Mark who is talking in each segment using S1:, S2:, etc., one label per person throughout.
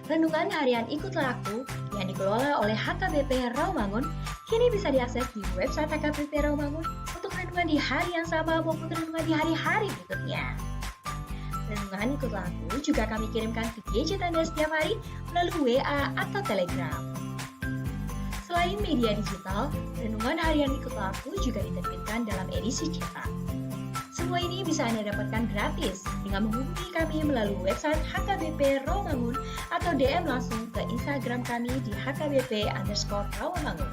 S1: Renungan harian Ikutlah Aku yang dikelola oleh HKBP Rawamangun kini bisa diakses di website HKBP Rawamangun untuk renungan di hari yang sama maupun renungan di hari-hari berikutnya. Renungan Ikutlah Aku juga kami kirimkan ke gadget Anda setiap hari melalui WA atau Telegram. Selain media digital, renungan harian Ikutlah Aku juga diterbitkan dalam edisi cetak. Semua ini bisa Anda dapatkan gratis dengan menghubungi kami melalui website HKBP Rawamangun atau DM langsung ke Instagram kami di HKBP_Rawamangun.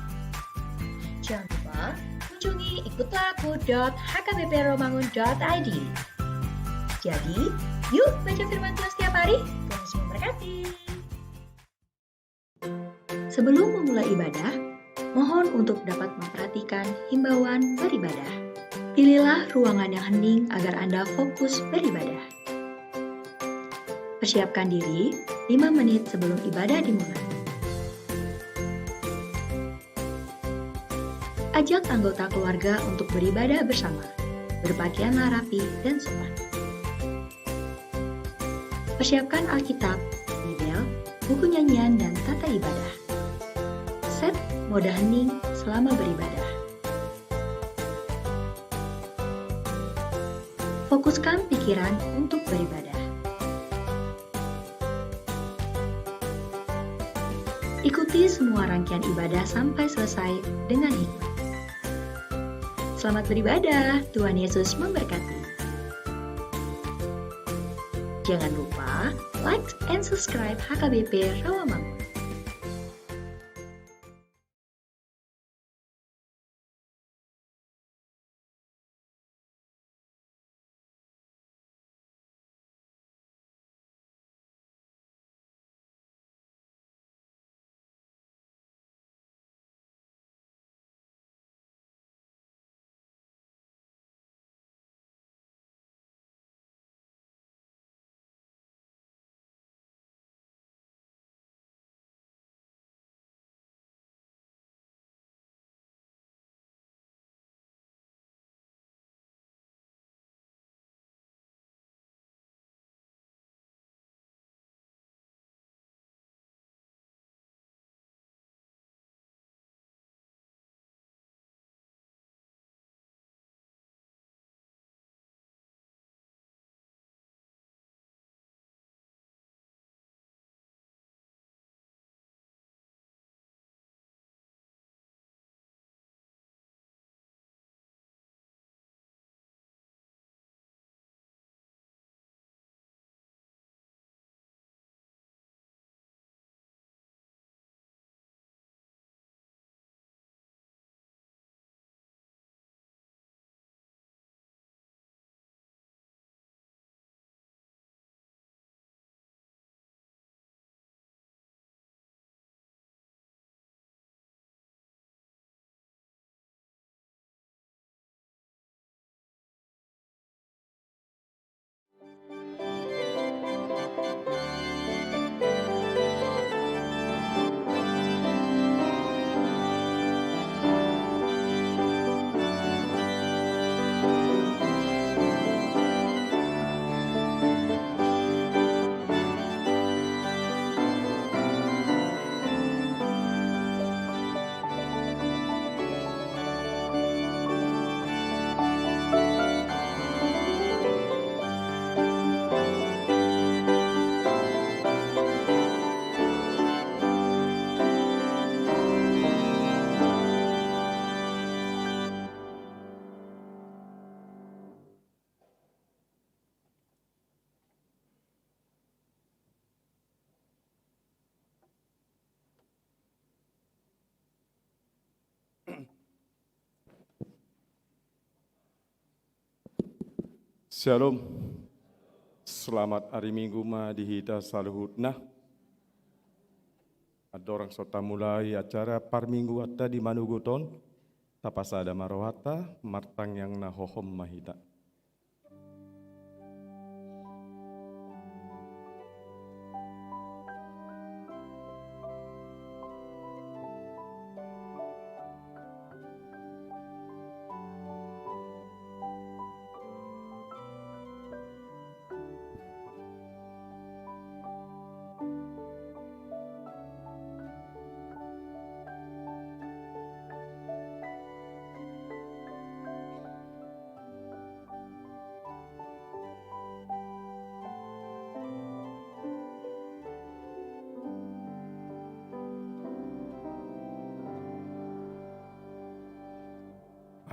S1: Jangan lupa kunjungi ikutlahku.hkbprawamangun.id. Jadi, yuk baca firman Tuhan setiap hari. Tuhan Yesus memberkati. Sebelum memulai ibadah, mohon untuk dapat memperhatikan himbauan beribadah. Pilihlah ruangan yang hening agar Anda fokus beribadah. Persiapkan diri 5 menit sebelum ibadah dimulai. Ajak anggota keluarga untuk beribadah bersama. Berpakaianlah rapi dan sopan. Persiapkan Alkitab, Bibel, buku nyanyian, dan tata ibadah. Set mode hening selama beribadah. Fokuskan pikiran untuk beribadah. Ikuti semua rangkaian ibadah sampai selesai dengan hikmat. Selamat beribadah, Tuhan Yesus memberkati. Jangan lupa like and subscribe HKBP Rawamangun.
S2: Shalom. Selamat hari Minggu ma dihita saluhutna. Ada orang sota mulai acara par minggu atta di Manuguton. Tapasada marawata martang yang nahohom mahita.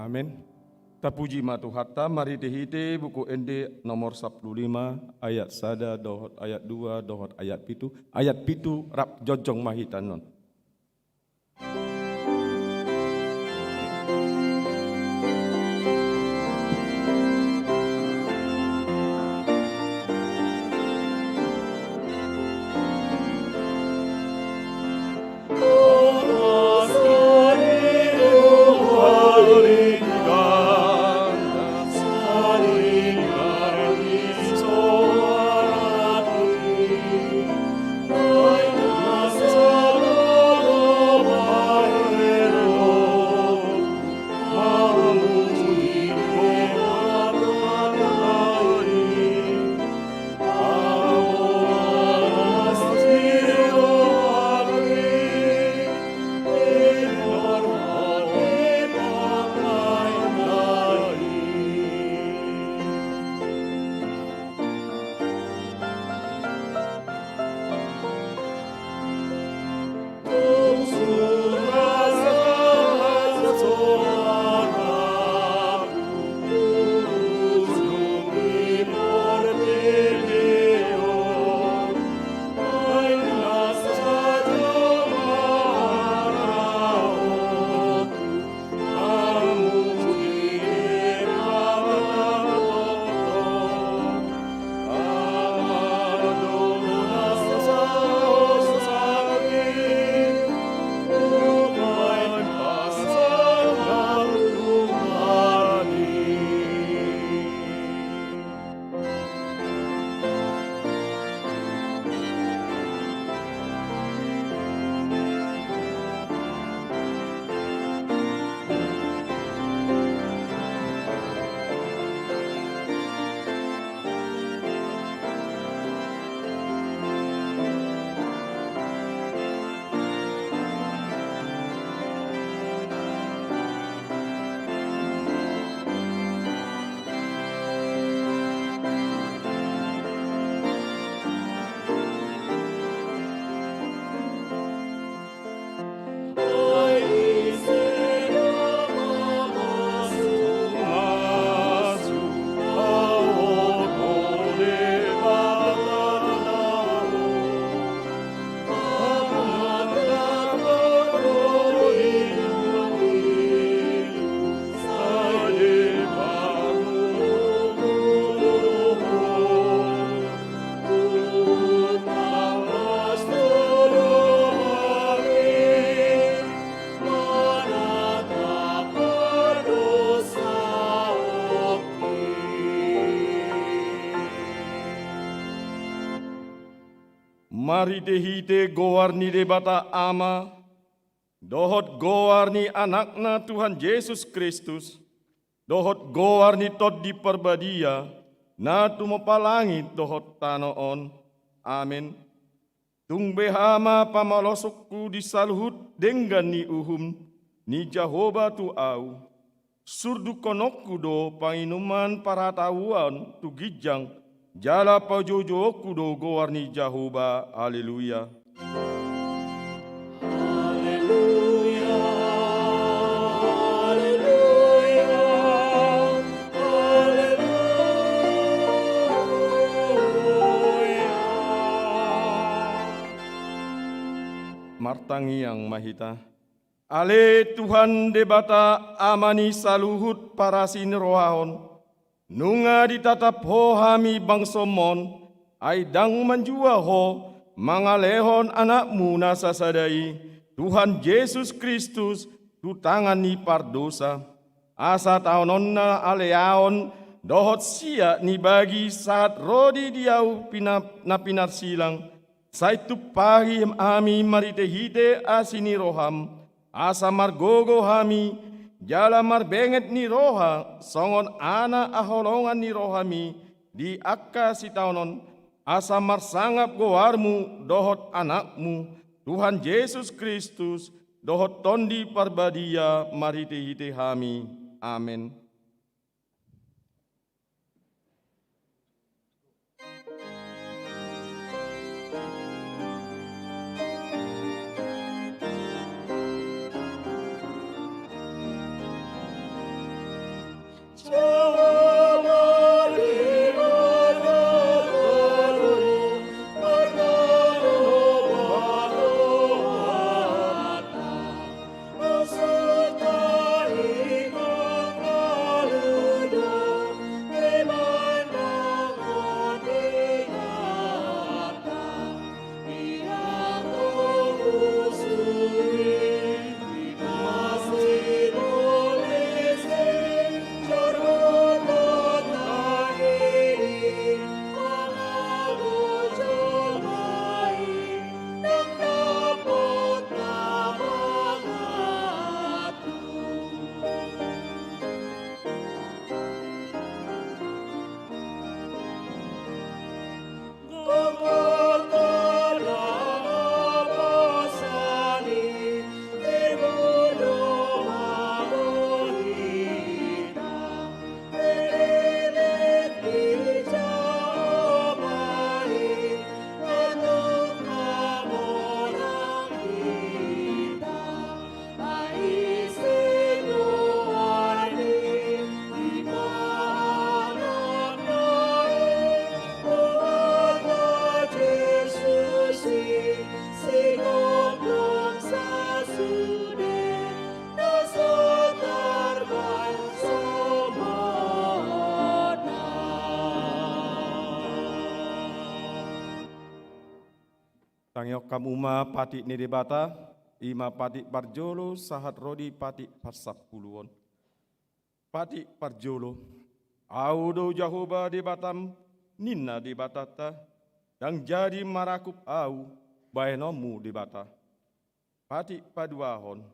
S2: Amin. Tapuji matu hatta mari dihite buku ende nomor 15 ayat 1 dohot ayat 2 dohot ayat pitu rap jojong mahitanon. Mari dehite gowarni debata ama, dohot gowarni anakna Tuhan Yesus Kristus, dohot gowarni tot di perbadia, na tumapalangit dohot tanoon. Amin. Tung behama pamalosokku disaluhut dengan ni uhum, ni Jehovah tu au. Surdu konokku do panginuman paratauan tu gijang, jala pajojo kudo gowarni Jehovah. Haleluya. Martangi yang mahita. Ale Tuhan debata amani saluhut para sinrohaon. Nunga ditatap ho hami bangsomon. Aidang menjua ho mangalehon anakmu nasasadai. Tuhan Yesus Kristus tu tangani pardosa. Asa taonon na aleaon dohot sia ni bagi saat rodi diau pinar silang. Saitu pahi ami maritehite asini roham, asa margogo hami, jala marbenget ni roha, songon ana aholongan ni rohami, di akka si taunon, asa marsangap gowarmu, dohot anakmu, Tuhan Yesus Kristus, dohot tondi parbadia maritehite hami. Amin. Tangyok kamuma patik ni debata, ima patik parjolo sahat rodi patik pasapuluon. Patik parjolo, audo Jahoba debatam, ninna debatata, dan jadi marakup au, baenomu debata. Patik paduahon,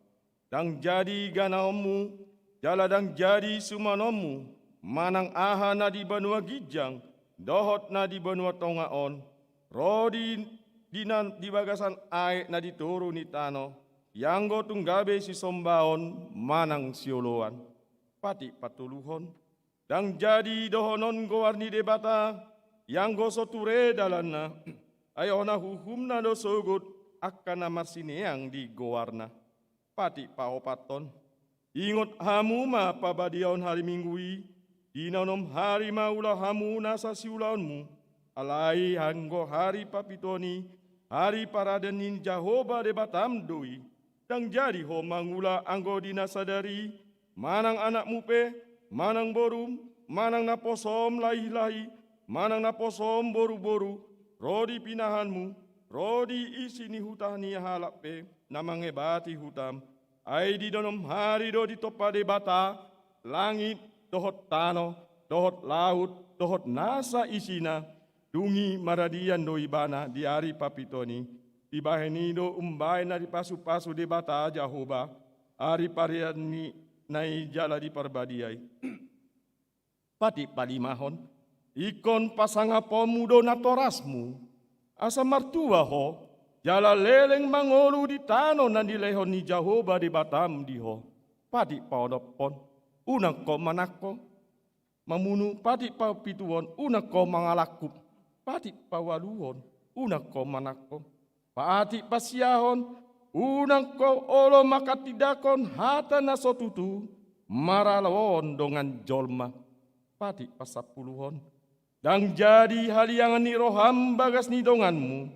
S2: dan jadi ganaomu, jala dan jadi sumanomu, manang aha na di benua gijang, dohot na di benua tongaon, rodi dinan di bagasan aek na dituru ni tano, yanggo tunggabe si sombaon, manang sioloan, patik patuluhon, dan jadi dohonon gowarni debata, yanggo soture dalana, ayona hukumna dosogut, akan marsineang di gowarna, patik paopaton, ingot hamuma pabadiaon hari minggui, dinanom hari maula hamu nasa siulaonmu, alai hanggo hari papitoni, hari paradenin Jahoba debatam doi, dan jadi ho mangula anggo dinasadari, manang anak mupe, manang borum, manang naposom lahi-lahi, manang naposom boru-boru, rodi pinahanmu, rodi isini hutani halape, namangebati hutam, ai di dalam hari do di topa debata, langit, dohot tano, dohot laut, dohot nasa isina, dungi maradian do ibana di hari papitoni, di bahenido umbai na di pasu-pasu debata Jahoba, hari pariani nai jala di perbadiai. Pati palimahon, ikon pasangapomu do natorasmu, asa martua ho, jala leleng mangolu di tano na dilehon ni Jahoba di batam diho. Pati paodopon, unang ko manako, mamunu pati pa pituon, unang ko mangalakup, pati pawaluhon, unang ko manako, pati pasiahon, unang ko olo makatidakon hata na sotutu, maralawon dongan jolma, pati pasapuluhon, dang jadi haliangan ni roham bagas ni donganmu,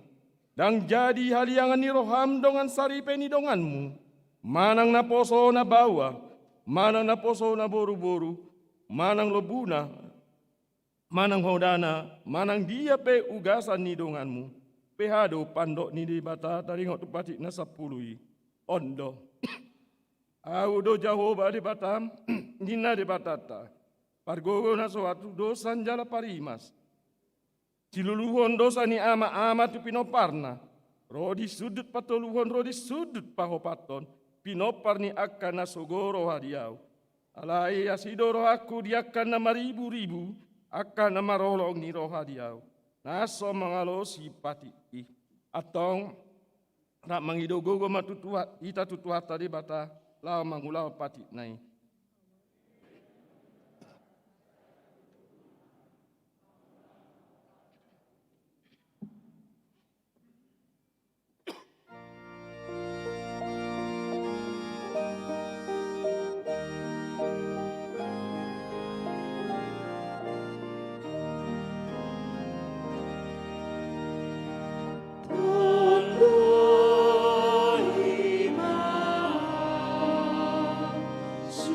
S2: dang jadi haliangan ni roham dongan saripe ni donganmu, manang naposo na bawa, manang naposo na boru-boru, manang lobuna, manang hodana, manang dia pe ugasan ni donganmu, pehado pandok ni dibata taringot tupati na sapului, ondo, audo Jahoba debatam, nina debatata, pargogo na suatu dosan jala parimas, ciluluhon dosa ni ama-ama tu pinoparna, rodi sudut patoluhon rodi sudut pahopaton, pinopar ni akan na sogoro hadiau, alai asidoro aku diakan na maribu-ribu, akan na marolong ni roh hadiau, naso mangalosi pati ih, atong nak mangidogogo matutua ita tutua tadi bata lau mangulau pati nai.
S3: Su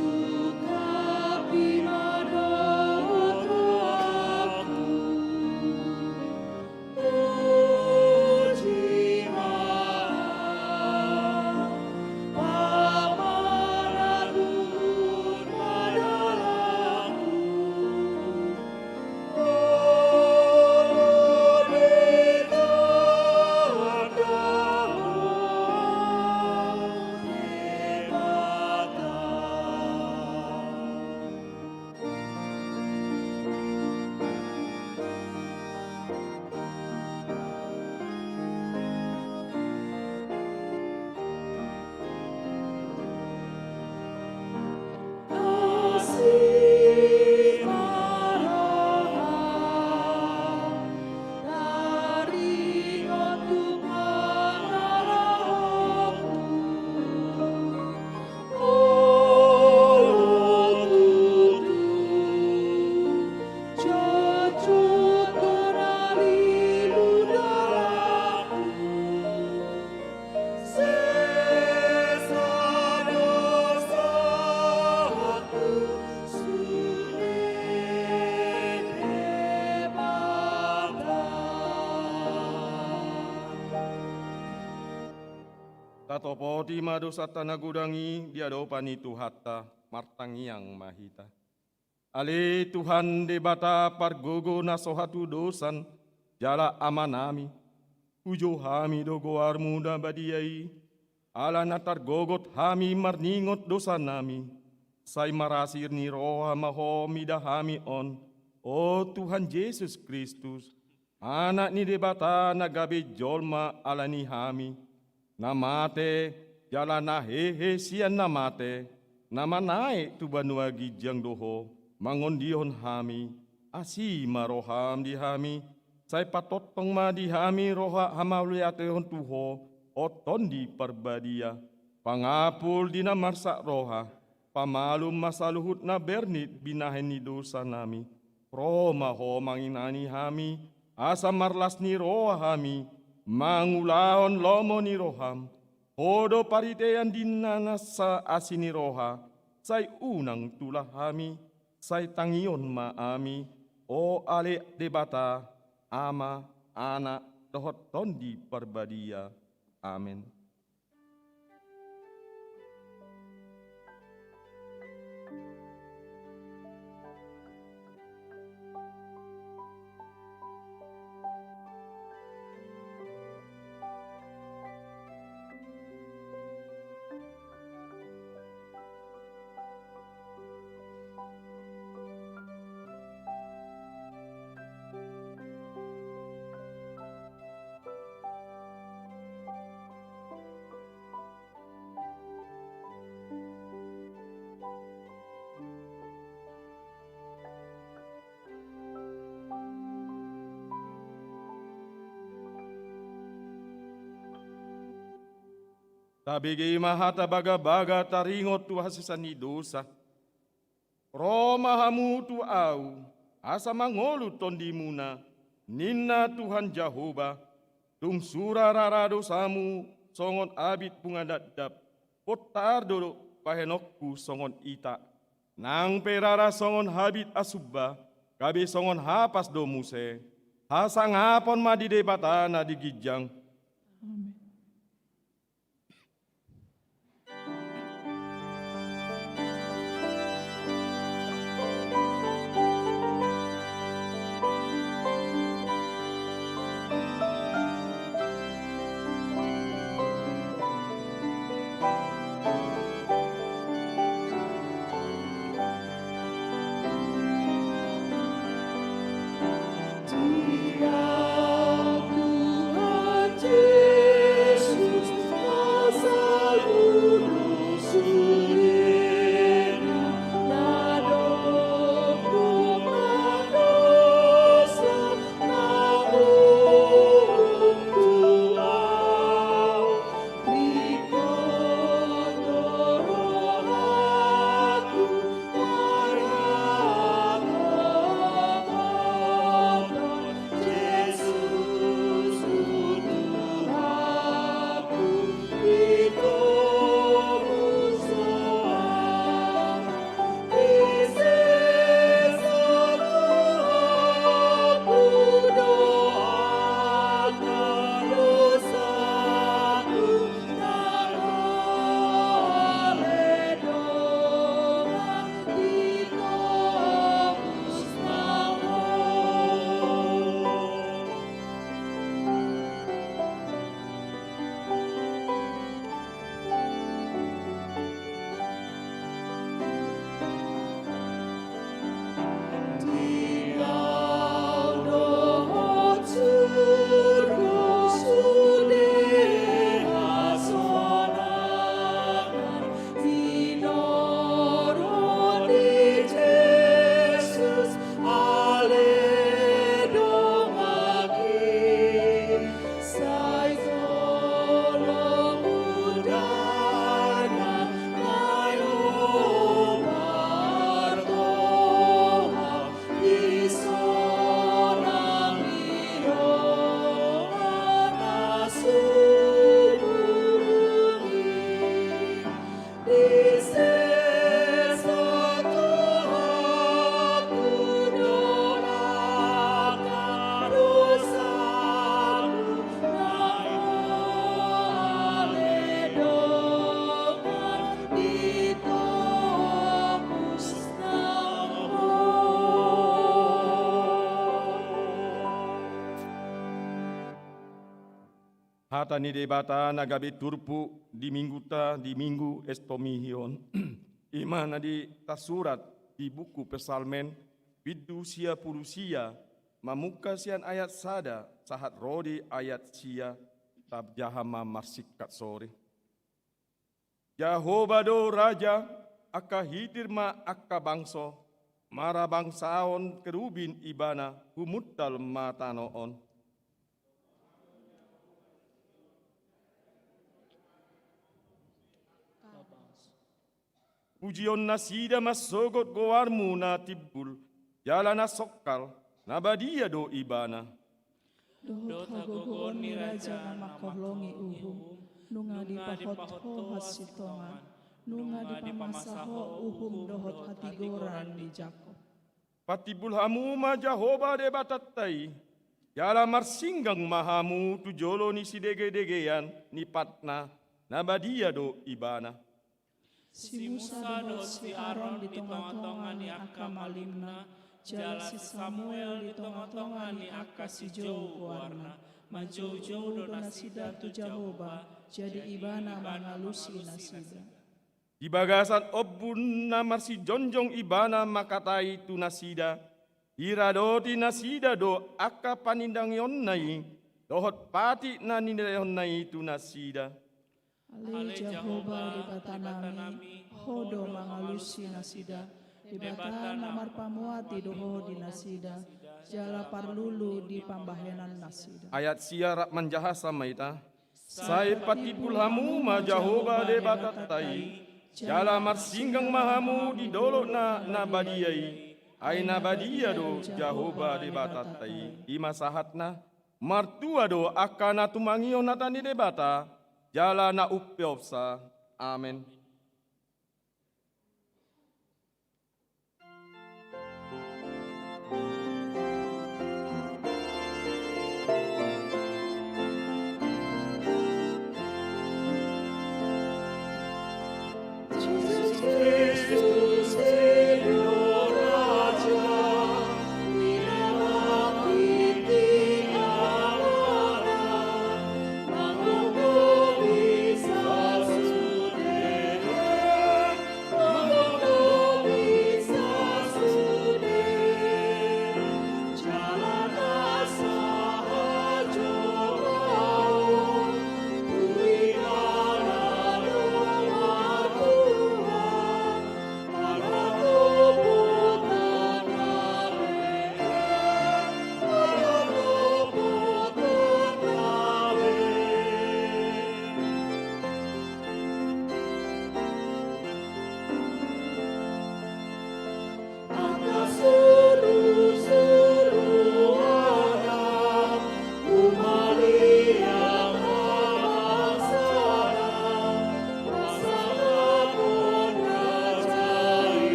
S2: Katopoti madosata nagudangi diadopani Tuhatta martangiang mahita. Ale Tuhan debata pargogo nasohatu dosan jala amanami. Ujo hami dogoar muda badiai. Ala natar gogot hami marningot dosa nami. Sai marasir ni roha maho midahami on. O Tuhan Yesus Kristus. Anak ni debata nagabe jolma ala ni hami. Namate jala na hehe sian namate. Nama naik tu banua gijang doho. Mangondihon hami. Asi maroham di hami. Sai patot pengma di hami roha hamauliatehon tuho. Oton di perbadia. Pangapul dina marsak roha. Pamalum masaluhut na bernit binaheni dosa nami. Roma ho manginani hami. Asa marlas ni roha hami. Mangulahon lomo ni roham. Hodo paritean dinana sa asini roha. Sai unang tulah hami. Sai tangion maami. O ale debata. Ama, anak, dohot tondi perbadia. Amin. Tabigi mahata baga-baga taringot tu hasisani dosa. Roma hamu tu au, asa mangolu tondimuna, ninna Tuhan Jahoba, tum sura rara dosamu, songon abit pungadadap, potar dolo pahenokku songon ita, nang perara songon habit asubba, kabe songon hapas domuse, hasangapon madi debatana di gijang.
S3: Tuhan Yesus
S2: Hata ni debata nagabe turpu di minggu estomihion. Imana di tasurat di buku Pesalmen bidu sia pulusia mamuka sian ayat sada sahat rodi ayat sia tab jahama marsikat sore. Jehovah do raja aka hidirma aka bangso mara bangsaon kerubin ibana humuttal matanoon. Pujion nasida masogot gowarmu na tibbul, jalana sokkal, nabadia do ibana.
S3: Dohot hagogon ni raja na makahlongi uhum, nunga di pahot hasitongan, nunga di pamasaho uhum dohot hatigoran di Jakob.
S2: Patibul hamu ma Jehovah de batattai, jala marsinggang mahamu tujolo ni sidege-degean ni patna, nabadia do ibana.
S3: Si Musa dohot si Aaron di tonga-tonga ni aka malimna, jala si Samuel di tonga-tonga ni aka si Jou warna, majou-jou do nasida tu Jehovah, jadi ibana mangalusi nasida.
S2: Di bagasan obun na marsi jonjong ibana makatai tu nasida, iradoti nasida do aka panindangyon nai, dohot pati na nindayon nai tu nasida.
S3: Ale Jehovah di batanami, hodo mangalusi nasida, di batan namar pamuati doho di nasida, jala parlulu di pambahenan nasida.
S2: Ayat siarak manjahasa maita, sai patibul hamu ma Jehovah de batatai, jala marsinggang mahamu di dolok na nabadiai, ai nabadia do Jehovah de batatai, ima sahatna, martua do akana tumangio natani debata, jala na upyopsa. Amen.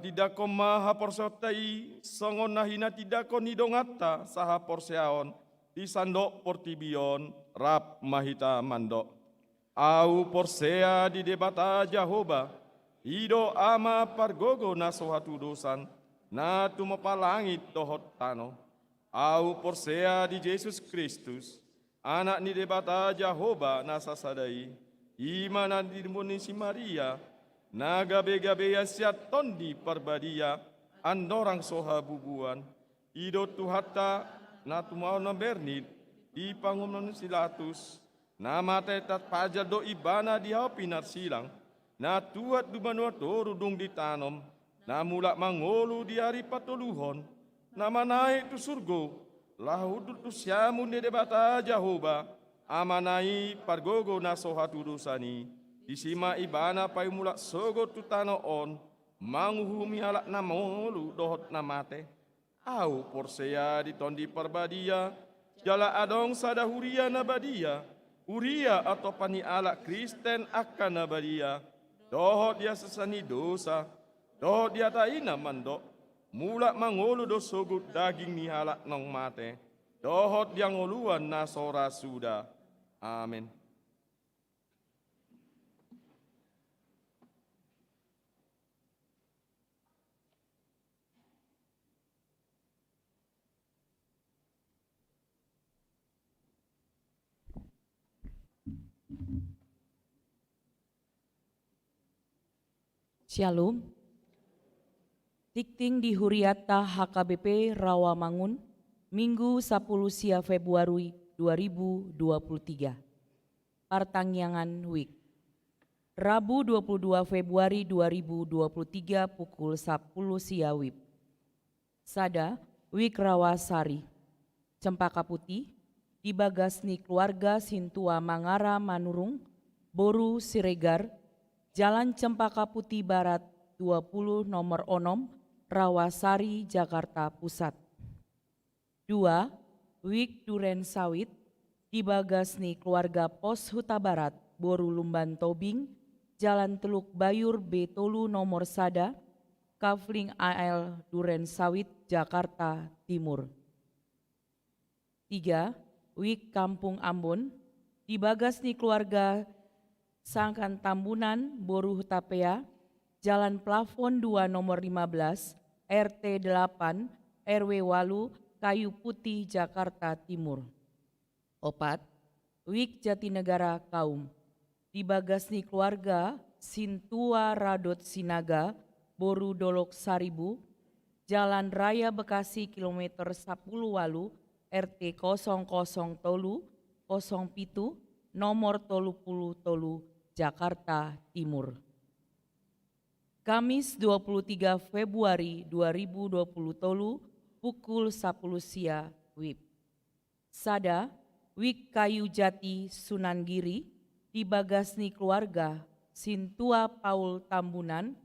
S2: Tidak ko maha porsotai songon nahina tidak ko nidongata saha porseaon di sandok portibion rap mahita mandok au porsea di debata Jehovah ido ama pargogo na sohatu dosan na tumapalangit dohot tano au porsea di Yesus Kristus anak ni debata Jehovah na sasadai imana di si Maria na gabe-gabe siat tondi parbadia andorang soha bubuan ido tuhata na tumau na bernit di pangumnon silatus na mate tat pajar do ibana di hapi narsilang na tuat dubanua torudung ditanom na mulak mangolu di hari patuluhon na manai tu surgo lahudut tu siamun de debata Jehovah amanai pargogo na soha tudusani isima ibana pai mulak sogot tu tanoon manguhumi halak namolu dohot namate au porsea di tondi parbadia jala adong sadahuria nabadia Uria atau pani alak Kristen akan nabadia, dohot dia sesani dosa, dohot dia taina mandok, mulak mangolu do sogut daging ni halak nong mate, dohot dia ngoluan nasora sudah. Amin.
S4: Shalom. Dikting di Huriata HKBP Rawamangun, Minggu 10 Sia Februari 2023. Partangyangan Week. Rabu 22 Februari 2023 pukul 10 Sia WIB. Sada Week Rawasari. Cempaka Putih, di Bagasni keluarga Sintua Mangara Manurung, Boru Siregar, Jalan Cempaka Putih Barat 20 nomor 6, Rawasari, Jakarta Pusat. 2. Wik Duren Sawit, di Bagasni keluarga Pos Huta Barat, Boru Lumban Tobing, Jalan Teluk Bayur B Tolu nomor Sada, Kavling AL Duren Sawit, Jakarta Timur. 3. Wik Kampung Ambon, di Bagasni keluarga Sangkan Tambunan, Boru Hutapea, Jalan Plafon 2 nomor 15, RT 8, RW Walu, Kayu Putih, Jakarta Timur. 4. Wik Jatinegara Kaum, di Bagasni keluarga Sintua Radot Sinaga, Boru Dolok Saribu, Jalan Raya Bekasi kilometer 10 Walu, RT 00 Tolu, 07, nomor 30 Tolu, Jakarta Timur. Kamis 23 Februari 2020 Tolu, pukul 10 Sia WIB. Sada, Wik Kayu Jati Sunan Giri, di Bagasni keluarga Sintua Paul Tambunan,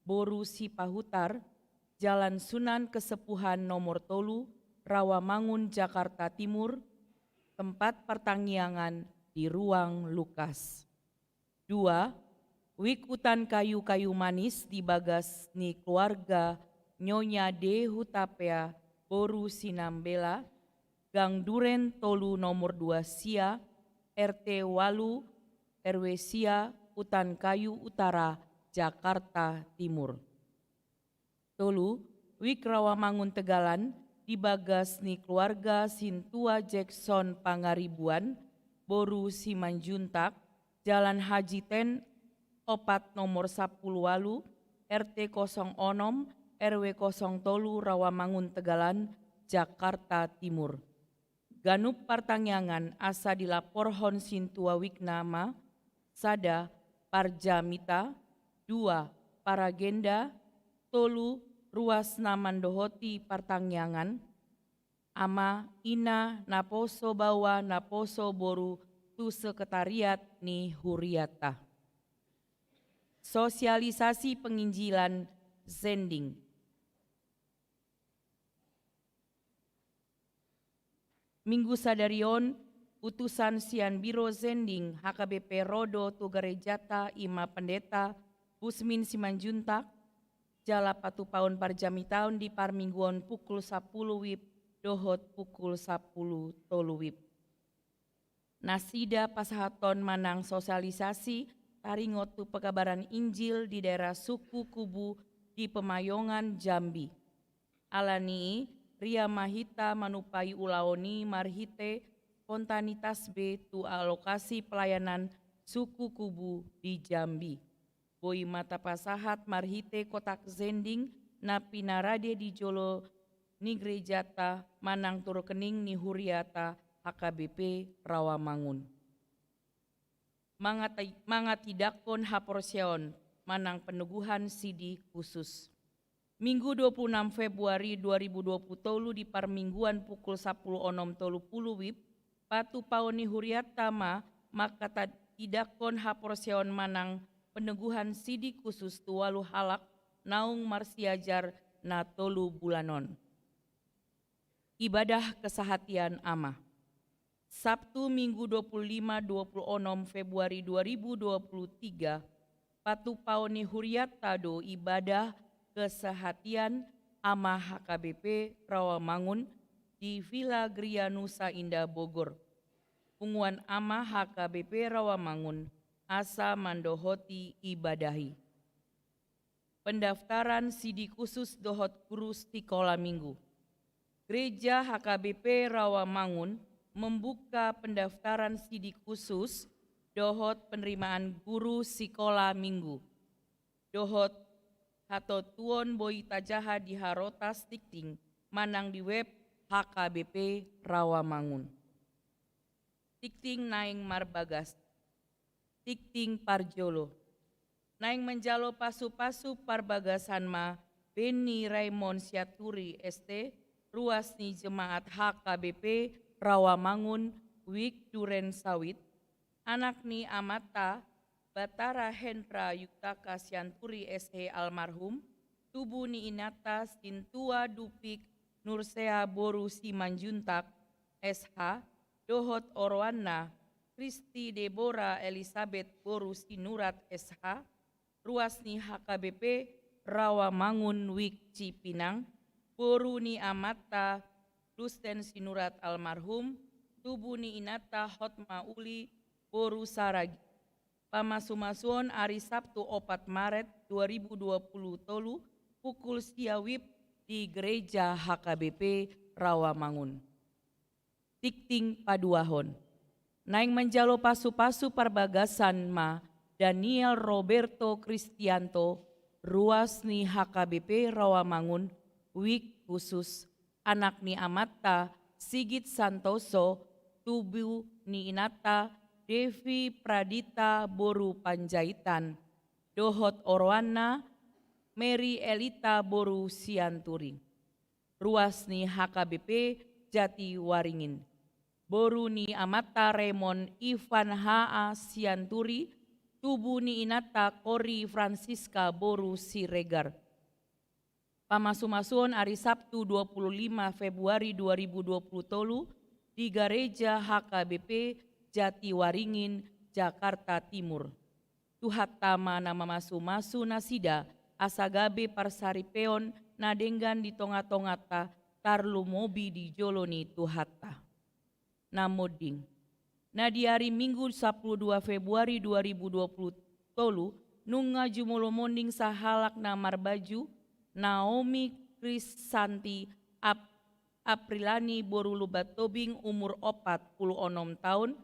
S4: Boru Sipahutar, Jalan Sunan Kesepuhan nomor Tolu, Rawamangun, Jakarta Timur, tempat pertangyangan di Ruang Lukas. 2. Wik Hutan Kayu-Kayu Manis, di Bagasni keluarga Nyonya D. Hutapea, Boru Sinambela, Gang Duren Tolu nomor 2 Sia, RT Walu, RW Sia, Hutan Kayu Utara, Jakarta Timur. Tolu, Wik Rawamangun Tegalan, di Bagasni keluarga Sintua Jackson Pangaribuan, Boru Simanjuntak, Jalan Haji Ten Opat nomor 10 Walu, RT 06, RW 0 Tolu, Rawamangun Tegalan, Jakarta Timur. Ganup partangyangan asa dilaporhon Sintua Wiknama, Sada Parjamita, 2 Paragenda, Tolu Ruas Namandohoti partangyangan, Ama Ina Naposo Bawa Naposo Boru tu Sekretariat ni Huriata. Sosialisasi penginjilan Zending. Minggu Sadarion, utusan Sian Biro Zending HKBP Rodo Tugarejata Ima Pendeta Busmin Simanjuntak, Jala Patu Paun Parjami Tahun di Parmingguan pukul 10 WIB, dohot pukul 10 Tolu WIB. Nasida Pasahaton Manang sosialisasi taringotu pekabaran Injil di daerah suku Kubu di Pemayongan, Jambi. Alani Ria Mahita manupai ulaoni marhite spontanitas B tu alokasi pelayanan suku Kubu di Jambi. Boi mata pasahat marhite kotak zending napi narade di Jolo Nigrejata Manang Turkening ni Huriata HKBP Rawamangun. Mangatidakon haporseon Manang Peneguhan Sidi Khusus. Minggu 26 Februari 2020 Tolu di Parmingguan pukul 10 onom Tolu puluh WIB, Patu Paoni Huriata maka tidakon haporseon Manang Peneguhan Sidi Khusus Tuwalu Halak Naung Marsiajar na Tolu bulanon. Ibadah kesehatian Ama. Sabtu Minggu 25-26 Februari 2023, patu paoni huriata do ibadah kesehatian ama HKBP Rawamangun di Villa Gria Nusa Indah Bogor. Punguan ama HKBP Rawamangun asa mandohoti ibadahi. Pendaftaran sidi khusus dohot guru sekolah minggu. Gereja HKBP Rawamangun membuka pendaftaran sidi khusus dohot penerimaan guru sekolah minggu. Dohot hato tuon boi tajaha di harotas tikting manang di web HKBP Rawamangun. Tikting naing marbagas, tikting parjolo. Naing menjalo pasu-pasu parbagasan ma Beni Raymond Siaturi ST, ruas ni jemaat HKBP Rawamangun Wik Duren Sawit, anak ni Amata Batara Hendra Yuktaka Sianturi SE almarhum, tubuh ni Inata Sintua Dupik Nursea Boru Simanjuntak SH, Dohot Orwana Kristi Deborah Elizabeth Boru Sinurat SH, ruas ni HKBP Rawamangun Wik Cipinang, Boru ni Amata Lusten Sinurat almarhum, tubuh ni Inata Hotma Uli Boru Saragi. Pamasumasuon hari Sabtu 4 Maret 2020 tolu pukul siawib di Gereja HKBP Rawamangun. Tikting paduahon. Naing menjalo pasu-pasu parbagasan ma Daniel Roberto Kristianto, ruas ni HKBP Rawamangun, Wik khusus, anak ni Amata Sigit Santoso, tubuh ni Inata Devi Pradita Boru Panjaitan, Dohot Orwana Mary Elita Boru Sianturi, ruas ni HKBP Jati Waringin, Boru ni Amata Raymond Ivan H.A. Sianturi, tubuh ni Inata Kori Francisca Boru Siregar. Pamasumasuon hari Sabtu 25 Februari 2020 tolu di Gereja HKBP Jati Waringin, Jakarta Timur. Tuhatama nama masu-masu nasida asagabe parsaripeon nadenggan di tonga-tongata tarlu mobi di joloni tuhatta. Namoding. Nah di hari Minggu 12 Februari 2020 tolu nunga jumulo monding sahalak namar baju Naomi Krisanti Aprilani Boru Lubat Tobing umur 46 tahun,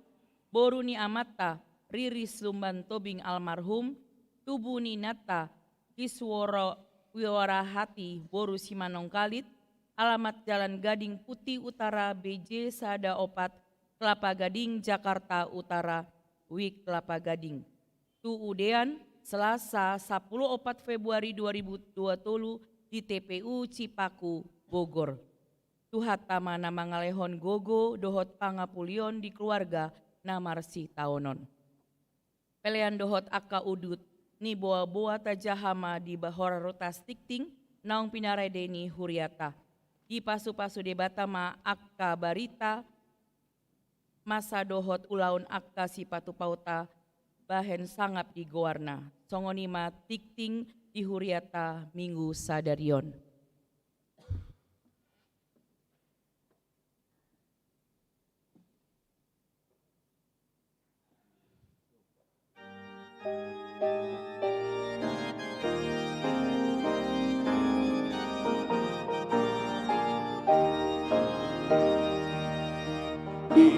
S4: Boru ni Amata Riris Lumban Tobing almarhum, tubuh ni Nata Kisworo Wiwarahati Boru Simanong Kalit, alamat Jalan Gading Putih Utara BJ Sada Opat, Kelapa Gading, Jakarta Utara, Wik Kelapa Gading. Tu udean Selasa 10 Februari 2020 di TPU Cipaku, Bogor. Tuhatama nama ngalehon gogo dohot pangapulion di keluarga namarsi taonon. Pelean dohot akka udut ni boa-boa tajahama di bahora rotas tikting naung pinaredeni huriata. Di pasu-pasu debatama akka barita masa dohot ulaun akka si patu pauta bahen sangap di goarna. Songonima tikting di huriata minggu sadarion.
S5: Di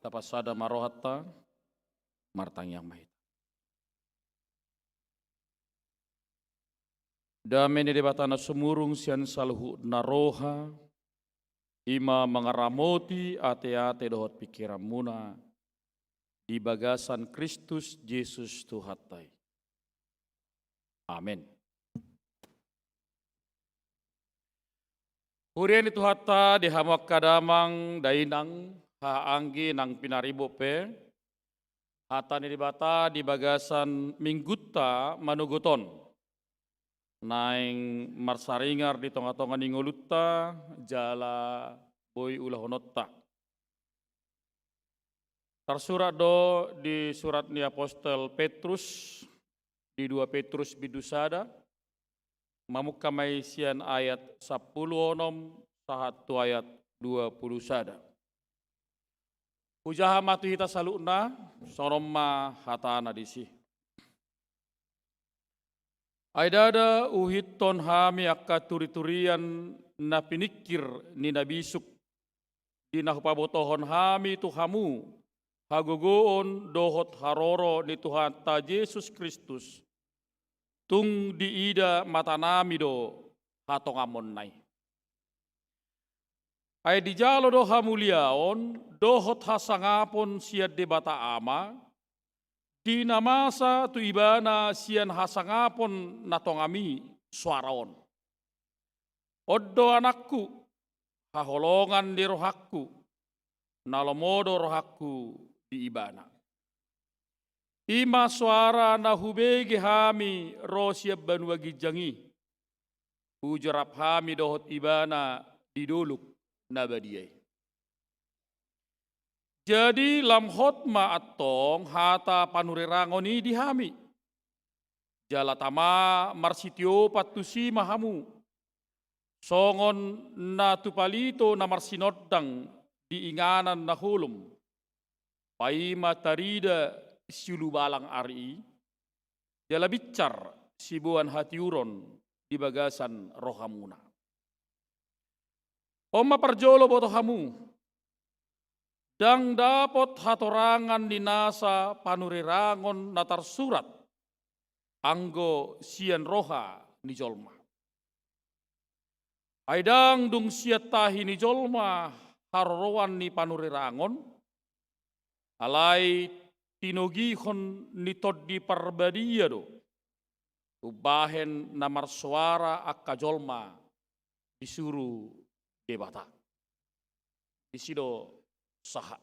S5: Tapasada marohatta, martang yang mahit. Damai di batana semurung sian salhu naroha, ima mengaramoti ate-ate dohot pikiran muna, di bagasan Kristus Yesus Tuhatai. Amin. Hurian itu hatta di hamak kadamang dainang haanggi nang pinaribo pe hata ni dibata di bagasan minggutta manuguton naing marsaringar di tonga-tonga ningolutta jala boy ulahonotta tersurat do di surat ni apostol Petrus di 2 Petrus bidusada mamuk kamai sian ayat 10 onom sahatu ayat 20 sada. Pujaha matu hita saluna soroma hatana disi. Aidada uhiton hami akka turi-turian na pinikir ni nabisuk di nahupabotohon hami tuhamu hagogoon dohot haroro ni Tuhan ta Yesus Kristus tung diida matanami do hatongamon nai. Ay di jalo do hamuliaon, dohot hasangapon siad de bata ama, di namasa tu ibana sian hasangapon natongami suaraon. Oddo anakku, haholongan di rohakku, nalomodo rohakku di ibana. Ima suara nahubegi hami rosiab banuagi jangi, ujarap hami dohot ibana di duluk. Nabadiyai. Jadi lamhot maatong hata panurerangoni dihami. Jalatama marsitio patusi mahamu. Songon na tupalito na marsinodang diinganan na hulum. Paima tarida silubalang ari. Jala bicar sibuan hatiuron di bagasan rohamuna. Oma parjolo boto hamu, dang dapot hatorangan dinasa panurirangon natar surat, anggo sian roha ni jolma. Aidang dung siat tahi ni jolma harorowan ni panurirangon, alai tinogihon ni toddi parbadia do, ubahen namar suara akka jolma disuruh debata. Di sido saha.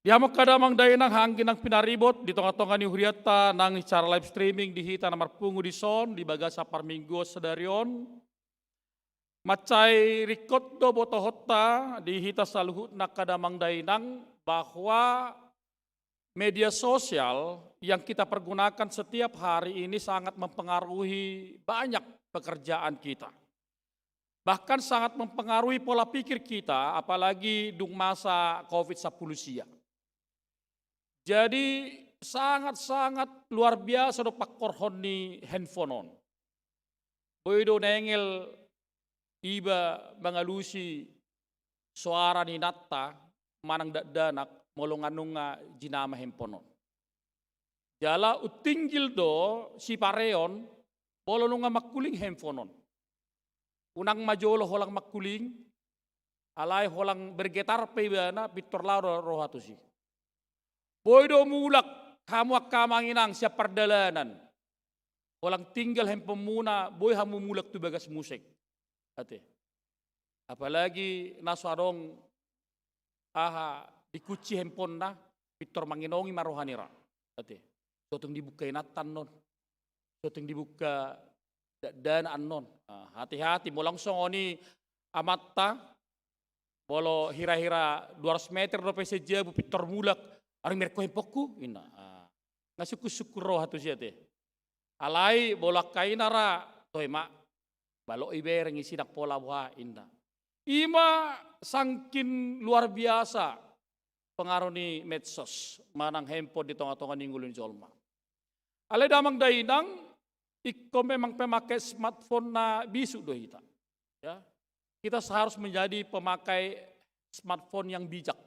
S5: Diamok kadamang dainang hanggi nang pinaribot di tonga-tonga ni huriata nang cara live streaming di hita namar pungu di son di bagasa parminggo sedarion. Macai rikot do botohota di hita saluhut nak kadamang dainang bahwa media sosial yang kita pergunakan setiap hari ini sangat mempengaruhi banyak pekerjaan kita. Bahkan sangat mempengaruhi pola pikir kita, apalagi dung masa COVID-10 sia. Jadi sangat-sangat luar biasa do pakkorhon ni handphoneon. Boydo nengel iba mangalusi suara ni natta manang danak molonganunga jinama handphoneon. Jala utinggil do si pareon bolonunga makuling handphoneon. Unang majolo holang makuling, alay holang bergetar pebana pitor laro rohatusi. Boydo mulak kamu akamanginang siap perdalanan. Holang tinggal handphone muna, boy hamu mulak tu bagas musik. Ate. Apalagi nasarong dikuci handphone na, pitor manginongi marohanira. Ate, sotong dibuka inatan non, sotong dibuka dan anon. Hati-hati, mo langsung oni amatta, bolo hira-hira 200 meter do PSJ bu pitor mulak, aring merko hempokku, ina. Ngasuku-suku roh hatu siya te. Alai bolak kainara, toy mak, balok ibereng isi dak pola buha inda. Ima sangkin luar biasa pengaruh ni medsos, manang handphone di tengah-tengah ninggulun jolma. Ale damang dainang, iko memang pemakai smartphone na bisu do kita. Ya. Kita harus menjadi pemakai smartphone yang bijak.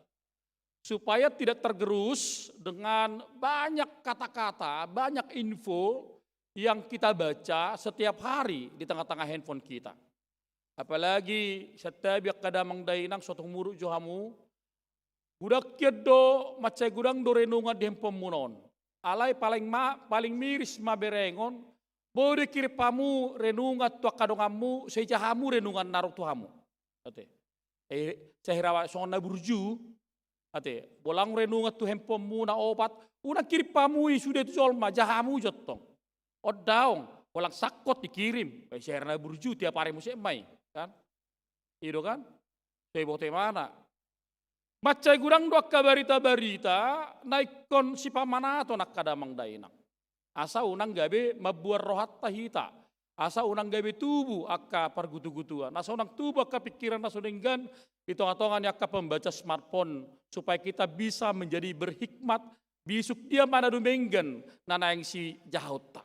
S5: Supaya tidak tergerus dengan banyak kata-kata, banyak info yang kita baca setiap hari di tengah-tengah handphone kita. Apalagi setiap kadamang dainang suatu muruk johamu, budak kedo macai gudang do renungan di handphone munon. Alai paling miris ma berengon, boleh kiri pamu renungan tua kadongamu, sejahamu renungan naruk tuhamu. Ate, cahirawa sona burju. Ate, bolang renungan tu handphone mu na obat, una kiri pamu sudah tu jolma jahamu jotong. Odaong, bolang sakot dikirim, cahirana burju tiap hari musik mai, kan? Itu kan? Tebote mana? Macai gurang dua berita-berita naikon si pamana atau nak kadamang dainang. Asa unang gabe mabuar rohat tahita. Asa unang gabe tubuh akka pergutu-gutuan. Asa unang tubuh akka pikiran asa denggan hitung-hitungan akka pembaca smartphone supaya kita bisa menjadi berhikmat. Bisuk dia mana dumenggan nanang si jahota.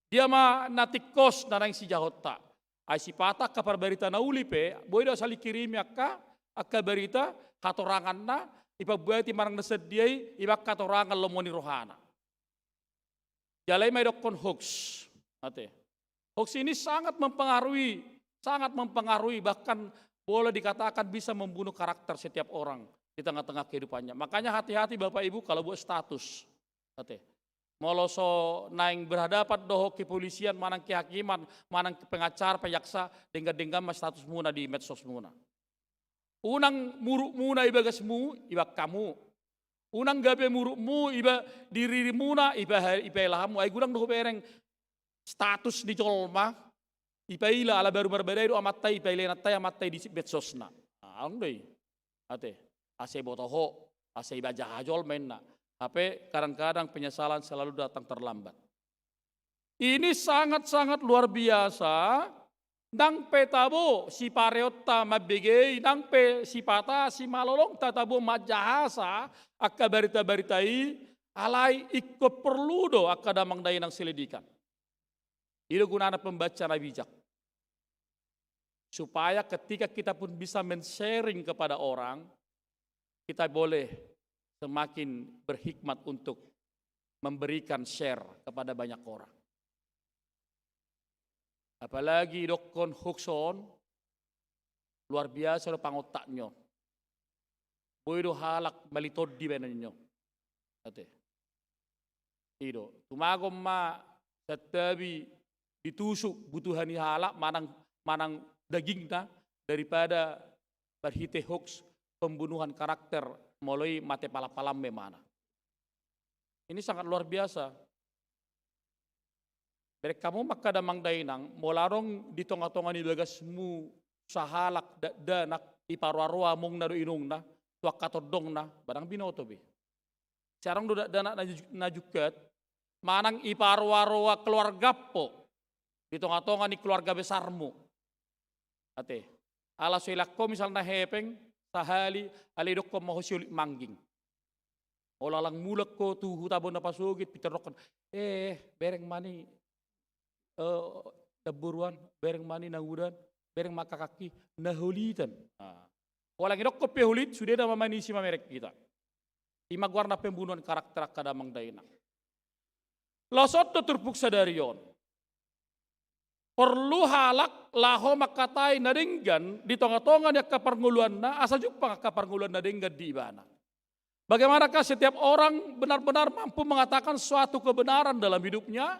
S5: Dia ma natikos nanang si jahota. Ay si pata kapar berita na ulipe, boy daw sali kirimi akka berita katorangan na ipabuati marang nasadiay ibak katorangan lomoni rohana. Jalai may dokon hoax. Ate. Hoax ini sangat mempengaruhi bahkan boleh dikatakan bisa membunuh karakter setiap orang di tengah-tengah kehidupannya. Makanya hati-hati Bapak Ibu kalau buat status. Ate. Moloso naing berhadapan doho kepolisian, manang kehakiman, manang pengacara, pejaksa, dengga-dengga mas status muna di medsos muna. Unang muruk muna iba gasmu, iba kamu. Unang gabe murukmu, iba diri muna, iba ilahamu. Ay gudang doho bereng status di jolma, iba ila ala baru berbeda itu amatai, iba ila natai amatai di medsos na. Andai, ate, ase botoho, ase iba jahajol menna. Tapi kadang-kadang penyesalan selalu datang terlambat. Ini sangat-sangat luar biasa. Nang petabo si pareota mabigay, nang pe si pata si malolong tatabo majahasa akka berita-beritai alai ikut perlu do akka damang dayi ng selidikan. Itu gunanya pembaca na bijak. Supaya ketika kita pun bisa men-sharing kepada orang, kita boleh semakin berhikmat untuk memberikan share kepada banyak orang. Apalagi dokon hukson, luar biasa lo pangotaknya. Boy do halak balitod di benanyo. Ate. Ido, tumagom ma setabi ditusuk butuhani halak manang daging na daripada berhite hoax pembunuhan karakter melalui mate pala-palam memana. Ini sangat luar biasa. Berek kamu maka damang dainang molarong di tonga-tonga ni bagasmu sahalak danak iparwarwa mong nado inung na tuak katodong na barang binoto be. Sarang do danak najukat manang iparwarwa keluarga po di tonga-tonga ni keluarga besarmu. Ate, ala soilak ko misalnya hepeng sahali alidok ko mahusyulik mangging. Olalang mulak ko tuhu tabon na pasugit pitarokon. Bereng mani daburuan, bereng mani nangudan, bereng makakaki nahulitan. Walang idok ko pehulit sudah na mamanisi mamerek kita. Imagwarna pembunuhan karakter kadamang dainang. Lasot to turpuk sadarion. Perlu halak laho makatai nadenggan di tonga-tonga dia kaparnguluan na asa jupang kaparnguluan nadenggan di ibana. Bagaimanakah setiap orang benar-benar mampu mengatakan suatu kebenaran dalam hidupnya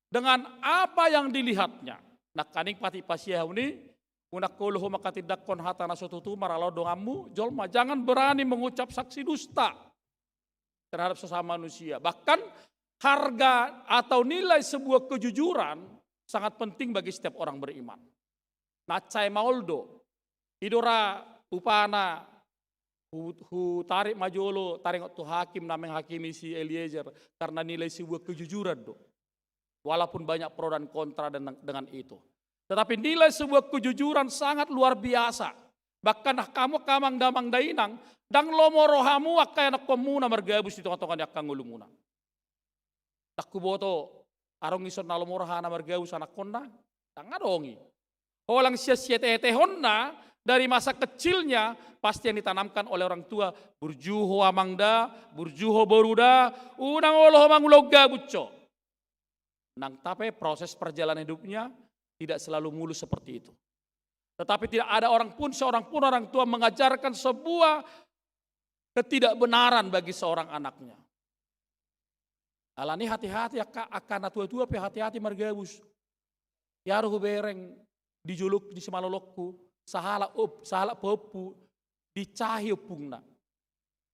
S5: dengan apa yang dilihatnya. Nak kaning pati pasiah ini unak kuluh makatidak kon hatana suatu tumar alo dongamu jolma jangan berani mengucap saksi dusta. terhadap sesama manusia. Bahkan harga atau nilai sebuah kejujuran sangat penting bagi setiap orang beriman. Nacai mauldo, idora upana, hu tarik majolo, tarik tu hakim namanya hakim si Eliezer karena nilai sebuah kejujuran do. Walaupun banyak pro dan kontra dengan itu. Tetapi nilai sebuah kejujuran sangat luar biasa. Bahkan kamu kamang damang dainang, dang lomorohamu akay anak komuna margabus di tengah-tengah akang ngulumuna. Takku boto arong ison na lomorohana margabus anak konna, dang adongi. Orang sia-sia honna dari masa kecilnya pasti yang ditanamkan oleh orang tua. Burjuho amangda, burjuho boruda, unang oloh manguloga bucco. Nang tapi proses perjalanan hidupnya tidak selalu mulus seperti itu. Tetapi tidak ada seorang pun orang tua mengajarkan sebuah ketidakbenaran bagi seorang anaknya. Alani hati-hati akan tua-tua hati-hati margabus. Yaruh bereng dijuluk di semalolokku, sahala popu dicahi opungna.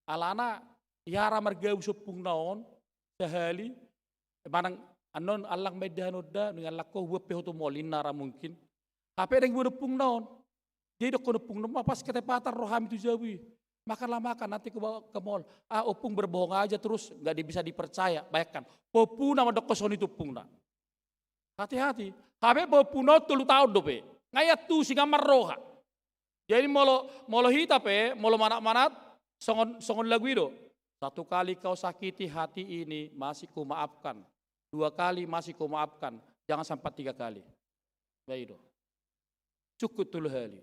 S5: Alana yara margabus opung naon sehali manang anon alang medanoda dengan lakoh buat pehoto molin nara mungkin. Apa yang gue nepung naon? Jadi dok nepung naon pas ketepatan roham itu jawi. Makanlah makan nanti ke mall. Opung berbohong aja terus nggak bisa dipercaya. Bayangkan, popu nama dok koson itu pungna. Hati-hati. Habe popu naon tulu tahun dope. Ngayat tu singa marroha. Jadi molo hita pe, molo manat-manat songon lagu itu. Satu kali kau sakiti hati ini masih ku maafkan. 2 kali masih kau maafkan, jangan sampai 3 kali. Baik do. Cukup tulu hali.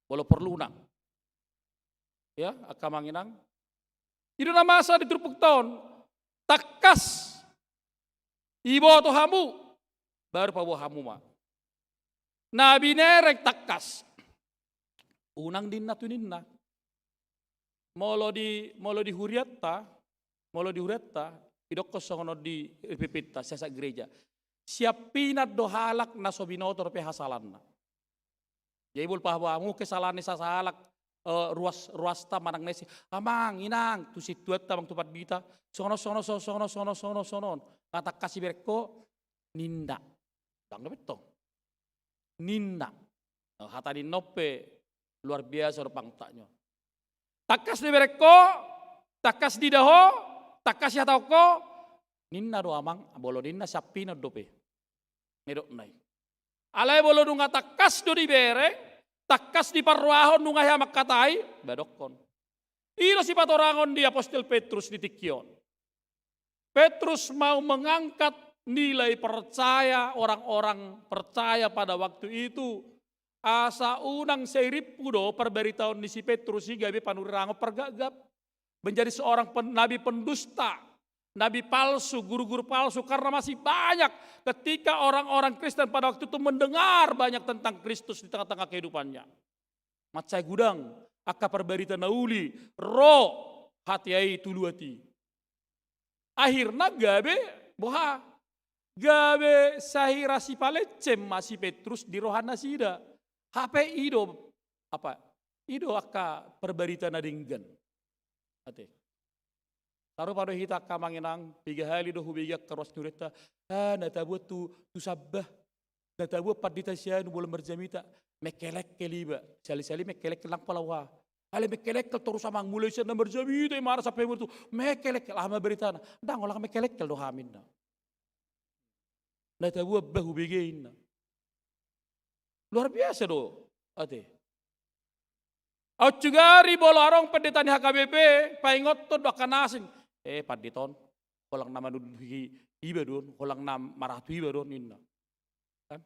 S5: Walau perlu nang. Ya, akamanginang. Itu nama masa diturpuk tahun. Takas. Ibo atau hamu. Baru pawo hamu mah. Nabi nerek takas. Unang dinna tuninna. Molo di huriatta. Idok kosongono di pipita sesa gereja. Siapinat dohalak na sobinotor pe hasalanna. Jadi bul pahamu kesalahan sasalak ruasta manang nesi. Amang inang tu situat tamang tupat bita. Sono. Kata kasih berko ninda. Tang betul. Ninda. Hata di nope luar biasa orang taknya. Takas di berko, takas di daho. Takas ya tau ko, ninna do amang, bolo ninna sapina dope. Nedok nai. Alai bolo dunga takas do di bereng, takas di parwahon dunga ya makatai, badokon. Ilo si patorangon di Apostol Petrus di Tikion. Petrus mau mengangkat nilai percaya orang-orang percaya pada waktu itu. Asa unang seiripu do perberitahuan di si Petrus si gabi panurango pergagap. Menjadi seorang nabi pendusta, nabi palsu, guru-guru palsu. Karena masih banyak ketika orang-orang Kristen pada waktu itu mendengar banyak tentang Kristus di tengah-tengah kehidupannya. Macai gudang, akka perberita nauli, hatiai tuluati. Akhirnya gabe sahira si palecem masih Petrus di rohana sida. HP ido akka perberita nadinggan. Ate. Taruh pada hita kamanginang 3 hali do hubiga karos nureta. Natabuat tu sabbah. Natabuat padita siya boleh berjamita. Mekelek keliba. Sali-sali mekelek kelang palawa. Ale mekelek kel terus amang mulai siya na berjamita. Marah sampai bertu. Mekelek lama beritana. Dang olang mekelek kel do hamin na. Natabuat bah hubigain na. Luar biasa do. Ate. Aujugari bolo arong pendeta di HKBP paingot ton dokan asing. Paditon, kolang nama duduhi iba don, kolang nama maratu iba don inna. Kan?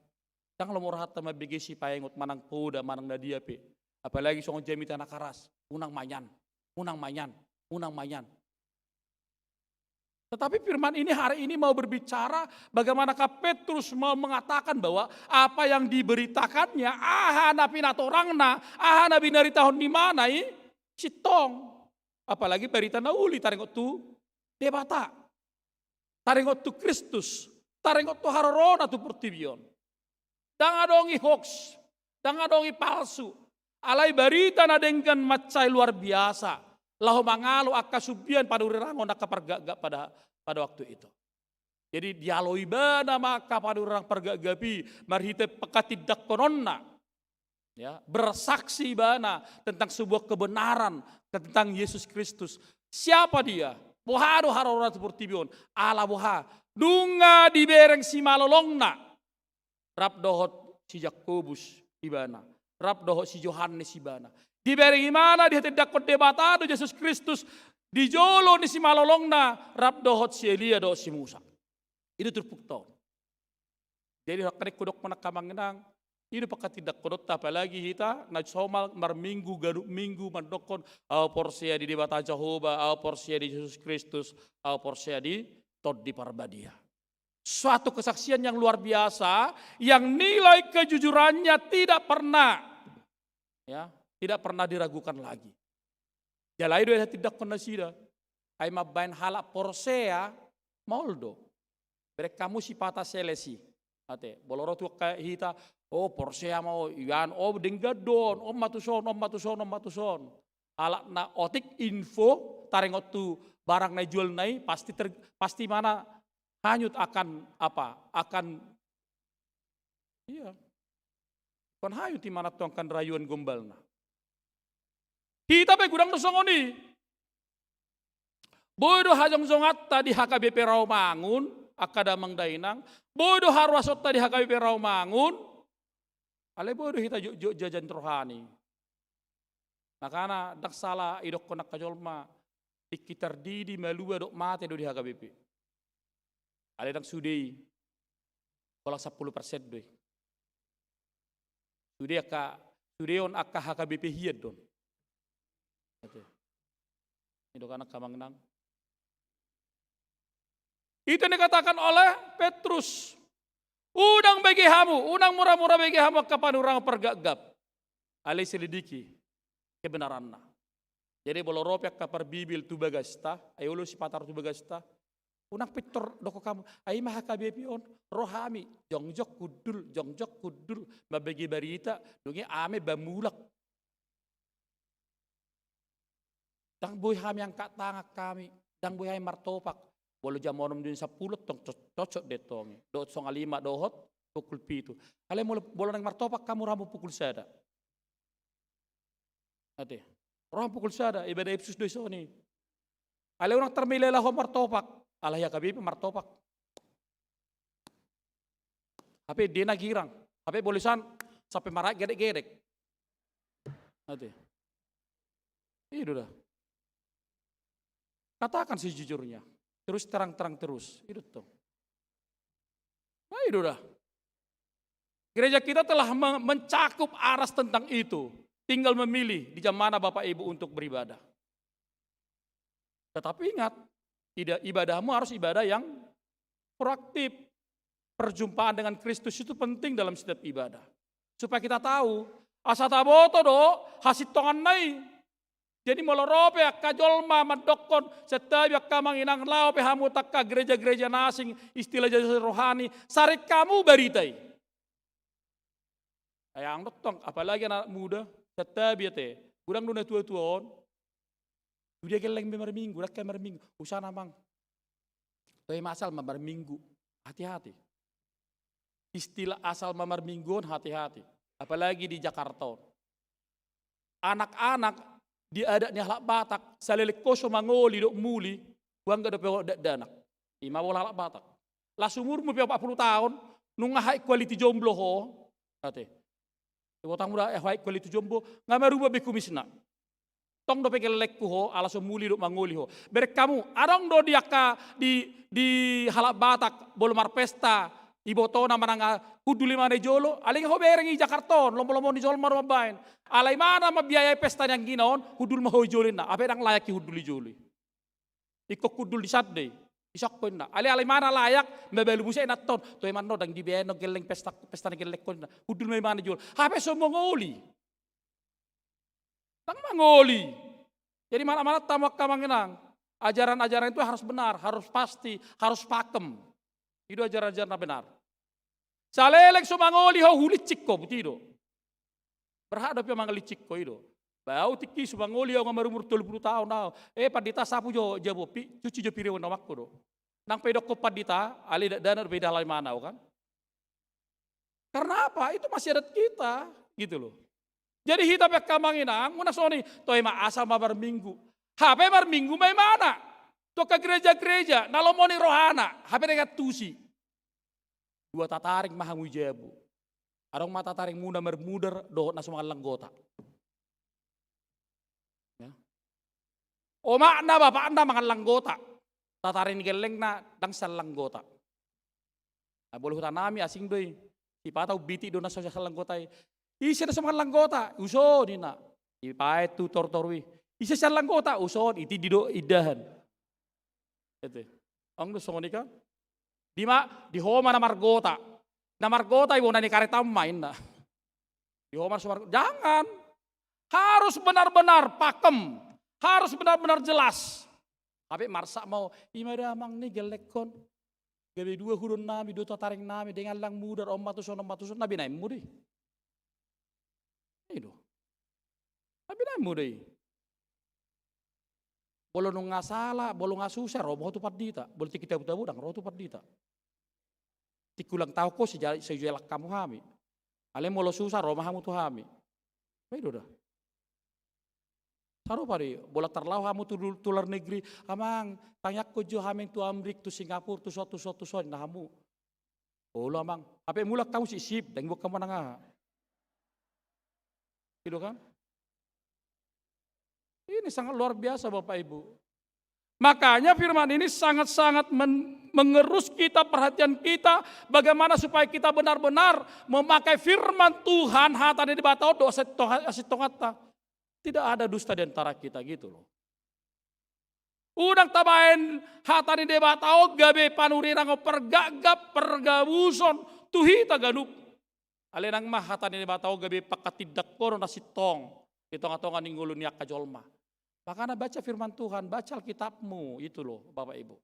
S5: Tang lomor hatta mabigesi paingot manang poda manang nadia pe. Apalagi soal jamita nakaras, unang mayan. Tetapi firman ini hari ini mau berbicara bagaimanakah Petrus mau mengatakan bahwa apa yang diberitakannya, napi natorangna, nabi dari tahun di mana citong. Apalagi berita nauli taringot tu debata. Taringot tu Kristus, taringot tu harorona tu pertibion. Dang adongi hoax, dang adongi palsu. Alai berita nadengkan macai luar biasa. lahu mangalu akka subian pada urirangon akka pergagap pada waktu itu. Jadi dialoi bana maka pada orang pergagapi marhite pekatidak kononna. Ya, bersaksi bana tentang sebuah kebenaran tentang Yesus Kristus. Siapa dia? Bohado harorat portibion. Ala boha. Dunga dibereng si malolongna. Rap dohot si Yakobus ibana. Rap dohot si Yohanes ibana. Dibereng imana dia tidak debatado Yesus Kristus. Dijolo ni si malolongna. Rap dohot si Elia dohot si Musa. Itu terpukau. Jadi hakkanek kodok manakamanginang. Itu pakai tidak kodok apalagi kita nasomal marminggu garuk minggu mandokon au porsia di debata Jehovah, au porsia di Yesus Kristus, au porsia di Tod di Parbadia. Suatu kesaksian yang luar biasa yang nilai kejujurannya tidak pernah diragukan lagi. Jalai do tidak kena sida. Ai mabain halak porsia moldo. Berek kamu si patah selesi. Ate boloro tu hita porsia mau ian denggadon matuson. Alak na otik info tarengot tu barang na jual nai pasti mana hanyut akan apa? Kon hanyut di mana tu akan rayuan gombalna. Kita pe gudang dosongoni. Bodoh hajong zongat tadi HKBP Rawamangun akada mangdainang, bodoh harwasot tadi HKBP Rawamangun, ale bodoh kita jajan rohani. Makana dak salah idok konak kajolma, dikitar di malua dok mate do di HKBP. Ale dak sudei, kolak 10% doi. Sudeon akka HKBP hiat don. Itu anak kamangnang. Itu yang dikatakan oleh Petrus. Unang bagi hamu, unang murah-murah bagi hamu kapan orang pergagap. Ali selidiki kebenaranna. Jadi bolo ropek kapar bibil tu bagasta, ayo lu si patar tu bagasta. Unang pitor doko kamu, ayo mah HKBP on rohami, jongjok kudul, mabagi barita, dungi ame bamulak. Dang boy hami yang kat tangak kami, dang boy hami martopak. Bolo jamonom din 10 tong cocok detong. Dot 5 dohot pukul 7. Kalian mulai bola nang martopak kamu ramu pukul sada. Ate. Orang pukul sada ibadah Ipsus Dei soni. Kalian orang termilela ho martopak. Allah ya kabipi martopak. Tapi dia na girang. Tapi bolisan sampai marah gedek-gedek. Ate. Itu dah. Katakan sejujurnya. Terus terang-terang terus. Itu tuh. Nah itu dah. Gereja kita telah mencakup aras tentang itu. Tinggal memilih di jam mana Bapak Ibu untuk beribadah. Tetapi ingat, ibadahmu harus ibadah yang proaktif. Perjumpaan dengan Kristus itu penting dalam setiap ibadah. Supaya kita tahu, asataboto do, hasit tongan nai. Jadi molorope kajolma madokon setiap kamang inang lau pe hamu takka gereja-gereja nasing istilah jasa rohani sarik kamu baritai. Ayang dotong apalagi anak muda setiap te kurang dunia tua-tuaon. Dia geleng memar minggu, rakyat memar minggu. Usah namang. Toi masal memar minggu. Hati-hati. Istilah asal memar mingguan hati-hati. Apalagi di Jakarta. Anak-anak di adat ni halak Batak, salilik koso mangoli dok muli, uang gak ada danak. Ima bola halak Batak. Lah sumurmu 40 tahun, nunga high quality jomblo ho. Ate. Wotang muda high quality jomblo, ngamaruba bekumisna. Tong do pekel lekku ho, ala muli dok mangoli ho. Berek kamu, adong do diaka di halak Batak, bolomar pesta, ibotona mananga kuduli mana jolo, aling ho bereng i Jakarta, lombo-lombo di jolo marumabain. Alay mana biaya pesta yang ginaon, hudul mahoy jolin na, apa yang layak huduli joli. Iko kudul di sadde, isakon na. Alay mana layak, mabelu busay na ton, to man no dang dibiaya no geleng pesta na geleng kon na, hudul may mana jol. Apa semua ngoli. Tang mangoli. Jadi mana-mana tamak kamanginang, ajaran-ajaran itu harus benar, harus pasti, harus pakem. Itu ajaran-ajaran benar. Saleleng sumangoli ho hulit cikko butido. Berhadap yang mangalicik ko itu. Bau tiki subangoli ang marumur 30 tahun na. Padita sapu jo jabo cuci jo pirewan na wakko do. Nang pedok ko padita, ali dana beda lain mana kan? Karena apa? Itu masih adat kita, gitu loh. Jadi kita pekamanginang, muna soni, toy maasa mabar minggu. HP mar minggu may mana? To ke gereja-gereja, nalomoni rohana, HP dengan tusi. Dua tataring mahangu jabu. Adong mata taring muda mermuder dohot na sumangan langgota. Ya. O makna bapak anda mangan langgota. Tataring geleng na dangsal langgota. Nah, boleh hutanami asing doy. Ipataw biti do na sa langgota. Isa na sumangan langgota. Uso nina. Ipait tu tortorwi. Isa sa langgota. Uso iti dido idahan. Ito. Ang gusto ko nika. Di homa na margota. Na margota ibu na ni karetam main na. Di homa na jangan. Harus benar-benar pakem. Harus benar-benar jelas. Tapi marsa mau imadamang ni gelekon. Gabi dua hurun nami, dua taring nami dengan lang mudar om matuson nabi naim mudi. Itu. Nabi naim mudi. Bolo nung ngasala, bolo ngasusah, robo tu padita, bolo kita buta budang, robo tu padita. Tikulang tahu ko sejalak kamu hami. Ale molo susah, robo hamu tu hami. Itu dah. Saru pari, bola terlau hamu tu luar negeri, amang tanyak ko jo haming tu Amrik tu Singapura tu so nah hamu. Bolo amang, apa mulak kamu sip, dan bukan kamu nanga. Gitu kan? Ini sangat luar biasa Bapak Ibu. Makanya firman ini sangat-sangat mengerus kita, perhatian kita, bagaimana supaya kita benar-benar memakai firman Tuhan, hatane di batau do asitongata. Tidak ada dusta di antara kita gitu loh. Udang tabain hatane di batau gabe panurirang pergagap pergabuson tuhita ganup. Alenang mah hatane di batau gabe pakatidak kono nasitong. Itong-atongan ninggulun niya kajolma. Makanya baca firman Tuhan, baca Alkitabmu, itu loh Bapak Ibu.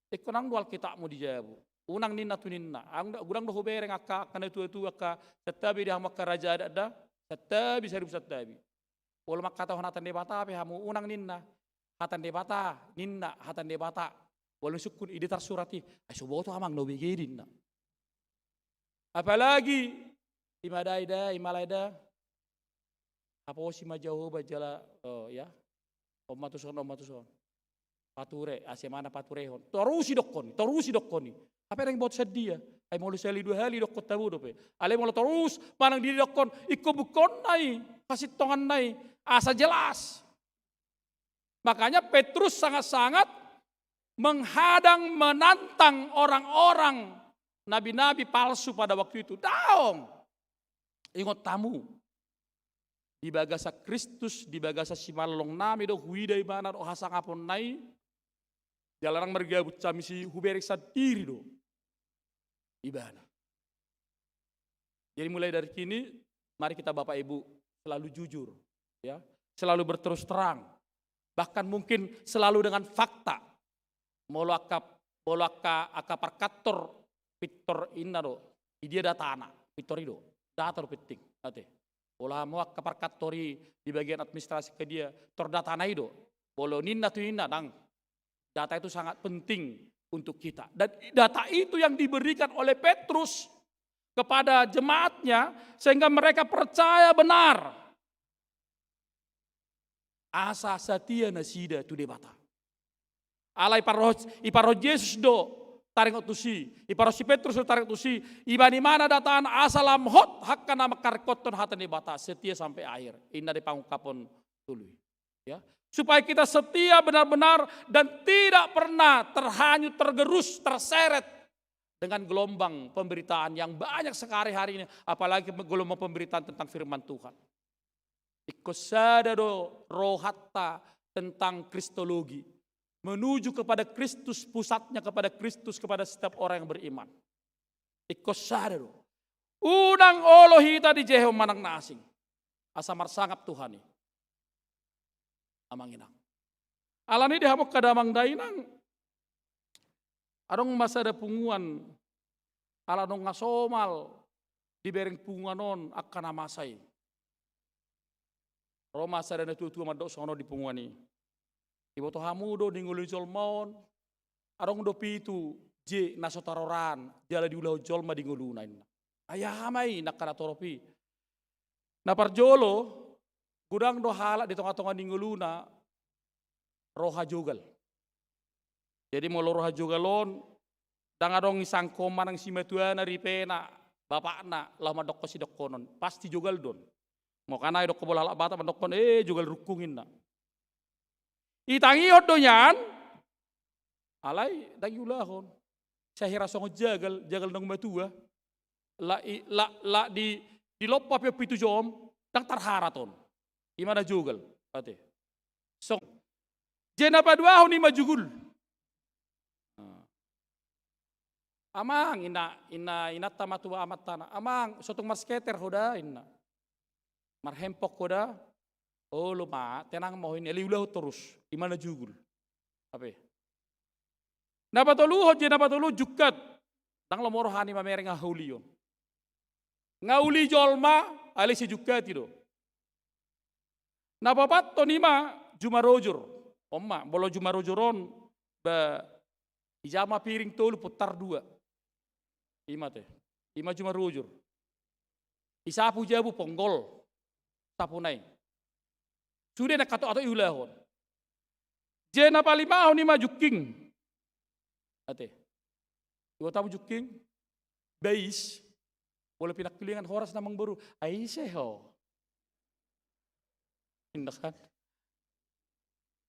S5: Ikunang dua Alkitabmu dijabu. Unang nina tu nina. Gudang doh bereng akka, karena itu akka, tetapi dia hamak raja ada, tetapi seribu tetapi. Walau mak kata hatan debata, tapi hamu unang nina, hatan debata, nina, hatan debata. Walau sukun ide tersurati, ayo tu amang no begirin. Apalagi imalaida. Apa si majauh bajala ya omatuson pature asemana paturehon torusi dokkoni apa yang buat sedia ay mau seli 2 hali dokkot tabu dope ale mau terus manang di dokkon ikut bukon nai kasih tongan nai asa jelas. Makanya Petrus sangat-sangat menghadang menantang orang-orang nabi-nabi palsu pada waktu itu. Daong ingot tamu di bagasa Kristus, di bagasa simalong nami do huidai mana do hasang apon nai jalarang mergabut kami si huberik sadiri do ibana. Jadi mulai dari kini mari kita Bapak Ibu selalu jujur ya, selalu berterus terang, bahkan mungkin selalu dengan fakta. Molo aka perkator pitor inna do dia data anak pitor itu data do penting ate. Bola mau kaparkatori di bagian administrasi ke dia terdata naido. Bolo ninna tu ninna dang. Data itu sangat penting untuk kita. Dan data itu yang diberikan oleh Petrus kepada jemaatnya sehingga mereka percaya benar. Asa satia nasida tu debata. Alai iparoh Yesus do taring otusi, iparo si Petrus taring otusi, ibani mana dataan asalam hot hakana makarkoton hatani bata setia sampai akhir. Inna di pangungkapon tului. Ya, supaya kita setia benar-benar dan tidak pernah terhanyut, tergerus, terseret dengan gelombang pemberitaan yang banyak sekali hari ini, apalagi gelombang pemberitaan tentang firman Tuhan. Ikosadado rohatta tentang kristologi. Menuju kepada Kristus, pusatnya kepada Kristus, kepada setiap orang yang beriman. Ikosadero. Unang olo hita di jeho manang nasing. Asamar sangap Tuhan. Amang inang. Alani dihamok kadamang dainang. Adong masa ada punguan. Alanong ngasomal. Dibereng punguanon akan amasay. Roma sadana tutu madok sono di pungwani. Ibo to hamudo di ngulu jolmon. Arong do pitu je nasotaroran jala di ulah jolma di ngulunain. Ayahamai nakara toropi. Na parjolo gudang do halak di tengah-tengah di nguluna roha jogal. Jadi mau roha jogalon dang adong isang koma nang simatuana ripena bapakna lah madok si dokonon pasti jogal don. Mau kana dok bola halak bata madokon jogal rukungin na. Itangi hodonyan alai dang yulahon. Saya rasa jagal nang matua. La di lopa pe pitu jom dang tarharaton. Imana jugal ate. So jena padua ni majugul. Amang ina tamatua amat tanah. Amang sotong masketer hoda inna. Marhempok hoda. Oh luma tenang mau ini liulah terus. Imana jugul. Apa? Napatulu hoje napatulu jukat. Tang lomoro hani mamere ngahuli yon. Ngauli jolma ali si jukat itu. Napapat to nima jumarojur. Omma bolo jumarojuron ba ijama piring tolu putar dua. Ima teh. Ima jumarojur. Isapu jabu ponggol. Sapunai. Sudah nak kata atau iulahon. Jena palimahon nima juking. Ate. Iwo tahu juking. Bais. Boleh pinak pilingan horas namang baru. Aiseho. Indah kan?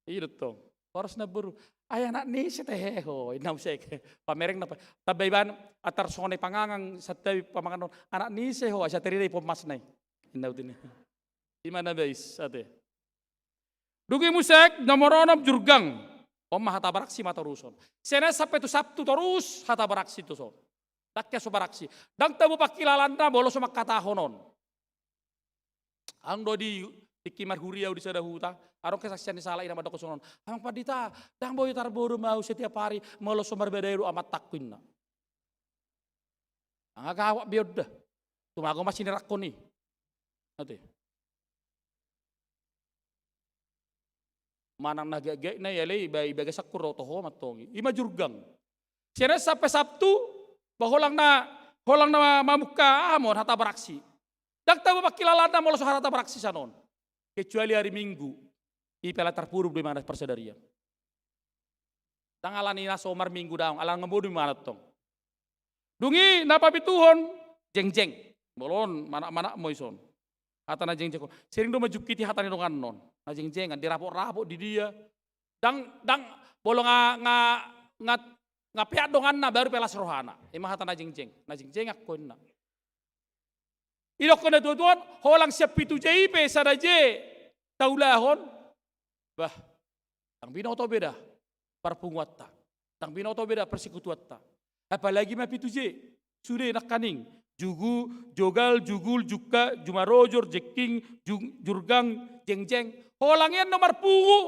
S5: Iya dong. Horas na baru. Ayah nak ni seteho. Inam sek. Pamereng napa. Tabaiban atar sone pangangang satawi pamangan anak ni seho. Asa terire pomas nai. Indah utini. Di mana bais? Ate. Dugi musek nomoronom jurgang. Omah hata baraksi mata ruson. Sena sampai tu Sabtu terus hata baraksi tu so. Taknya so baraksi. Dang tabu pakilalanda bolos sama kata honon. Ang do di kimar huriau di sada huta. Arong kesaksian di salah ina madok sonon. Amang padita, dang boy tarboro mau setiap hari bolos somar bedairu amat takwin na. Ang agawak biod dah. Tumago masih nirakko ni. Ate. Manang nagagay na yalay ibaga sakur rotoho matongi. Ima jurgang. Sira sampai Sabtu baholang na mamuka amon hata baraksi. Dak tahu pakilalanda molos hata baraksi sanon. Kecuali hari Minggu. Ipela terpuruk di mana persaudarian. Tangalan ina somar Minggu daong alang ngebodo di mana tong. Dungi napa bituhon jeng-jeng. Bolon mana-mana moison. Hata na jeng-jeng. Sering do majukiti hata ni dongan non. Na jeng-jengan dirapok-rapok di dia. Dang bolong nga piat dongan na baru pelas rohana. Ima hata na jeng-jeng akon na. Idok na tuan holang siap pitu JIP sadaje taulahon. Bah, tang binoto beda parpunguatta. Tang binoto beda persekutuatta. Apalagi ma pitu J. Sudah nak kaning. Jugu, jogal, jugul, juka, jumarojor, jeking, jurgang, jeng-jeng. Holangian nomor pungu.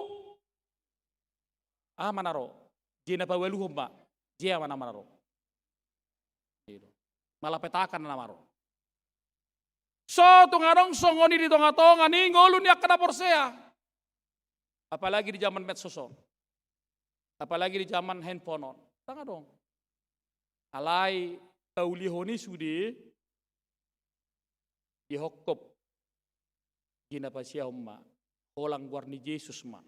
S5: Manaro. Jena pawalu homba. Jia mana manaro. Malah petakan namaro. So tungarong songoni di tonga-tonga nih ngolun ya kena porsea. Apalagi di zaman medsoson. Apalagi di zaman handphone. Tanga dong. Alai taulihoni sudi dihokop. Gina pasia homma. Holang warni Yesus ma.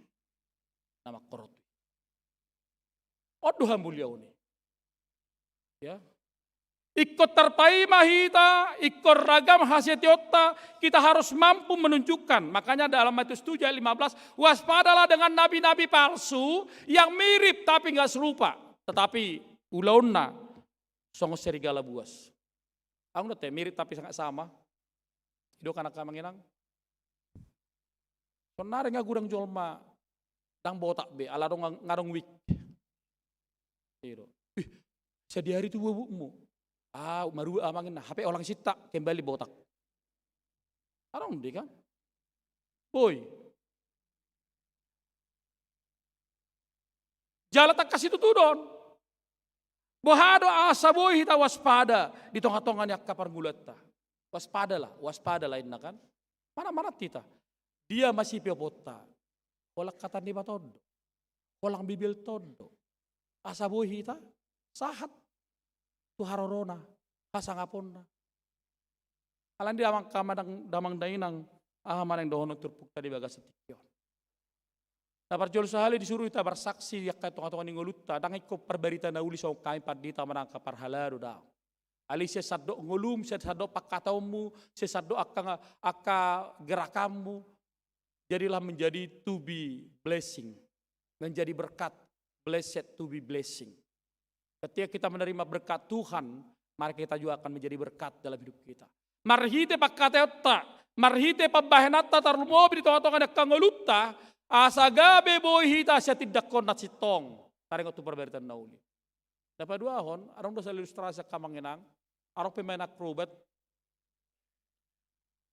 S5: Nama korot. Oduh hambuliau ni. Ya. Ikut terpai mahita, ikut ragam hasetiota, kita harus mampu menunjukkan. Makanya dalam Matius 7 ayat 15, waspadalah dengan nabi-nabi palsu yang mirip tapi nggak serupa. Tetapi ulauna songo serigala buas. Aku ngerti mirip tapi sangat sama. Itu karena kamanginang. Sonar nggak gudang jolma, dang botak be, ala dong ngarong wik. Itu. Sehari itu bubumu. Maru amangin HP orang sita kembali botak. Arong di kan? Boy. Jala tak kasih tutudon. Bohado asa boy hita waspada di tongah-tongahnya kapar gulata. Waspada lah inna kan. Mana-mana kita. dia masih piopota. Kolak kata di batondo. Kolang bibil tondo. Asa bohi ta sahat tu harorona kasangaponna. Alan dia amang damang dainang ahaman yang dohonok turpuk tadi bagas setikyo. Tapar jol sahali disuruh ita bersaksi yak katongatongan ngolutta dang ikko perberita na uli sa kami padita manangka parhalado daw. Ali se saddo ngolum se saddo pakatamu se saddo akka gerakanmu jadilah menjadi to be blessing, menjadi berkat, blessed to be blessing. Ketika kita menerima berkat Tuhan, mari kita juga akan menjadi berkat dalam hidup kita. Marhite pakkateotta, marhite pabbahenatta tarlumobi di tengah-tengah kangolutta, asagabe bohita siya tidak konat sitong. Taring itu perberitaan nauli. Dapat dua hon, arong dosa ilustrasi kamanginang, arong pemain akrobat,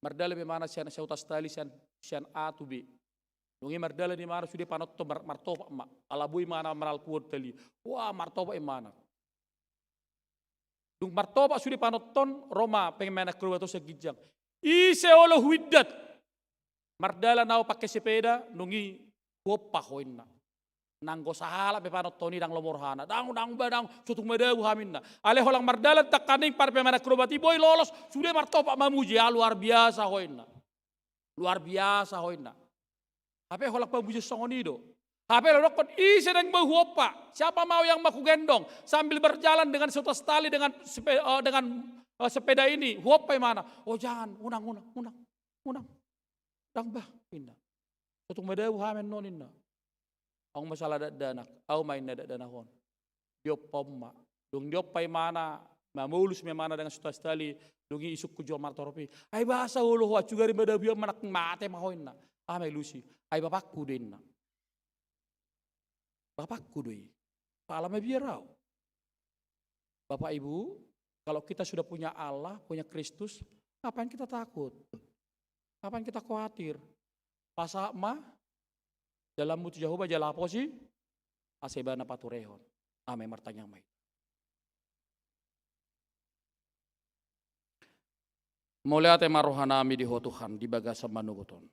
S5: mardala bimana siya utas tali siya A to B. Nungi mardala di mana sudah panot to martopa ma, alabui mana maral kuot tali, wah martopa imana. Dung martopa sudah panot ton Roma pemain akrobat to sa gijang. Ise olo huidat. Mardala nao pakai sepeda nungi wopa hoinna. Nanggo sahala pe panot toni dang lomorhana. Dang badang sutung medewu haminna. Ale holang mardala takaning par pemain akrobati boy lolos sudah martopa mamuji luar biasa hoinna. Luar biasa hoinna. Hape holak pamuji songonido. Hape lorokon isi dang bahuopa. Siapa mau yang maku gendong sambil berjalan dengan setas tali dengan sepeda ini. Huopa mana? Oh jangan, unang. Dang bah pindah. Sutung medewu hamen noninna. Ang masalah danak, au main danahon. Diop pomma, dung diop pai mana, mamulus me mana dengan sutas tali, dungi isuk kujo martoropi. Ai bahasa ulu hoa cugari beda biar manak mate mahoinna. Ame lusi, ai bapakku denna. Bapakku doi. Palame biarau. Bapak Ibu, kalau kita sudah punya Allah, punya Kristus, ngapain kita takut? Ngapain kita khawatir? Pasakma dalam mutu Jehovah jala apa sih? Asebana paturehon. Ame martanyang mai. Moliate marohanami di hotuhan di bagasa manugoton.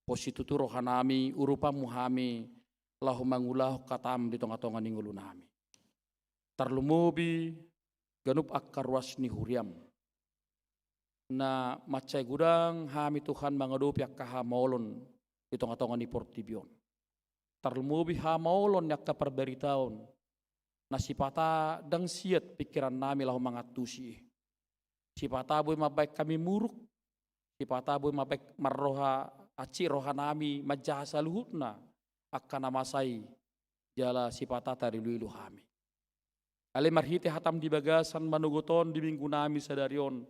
S5: Positutu rohanami urupa muhami lahu mangulah katam di tonga-tonga ningulunami. Tarlumubi ganup akkarwas ni huriam. Na macai gudang hami Tuhan mangadup yak kahamolon di tonga-tonga ni portibion. Tarlumubi hamolon yak kaperberitaon. Nasipata dang siat pikiran nami lahu mangatusi. Sipata boy mabaik kami muruk. Sipata boy mabaik marroha aci rohanami majasa luhutna akan namasai jala sipata tari luilu hami. Ale marhite hatam di bagasan manugoton di minggu nami sadarion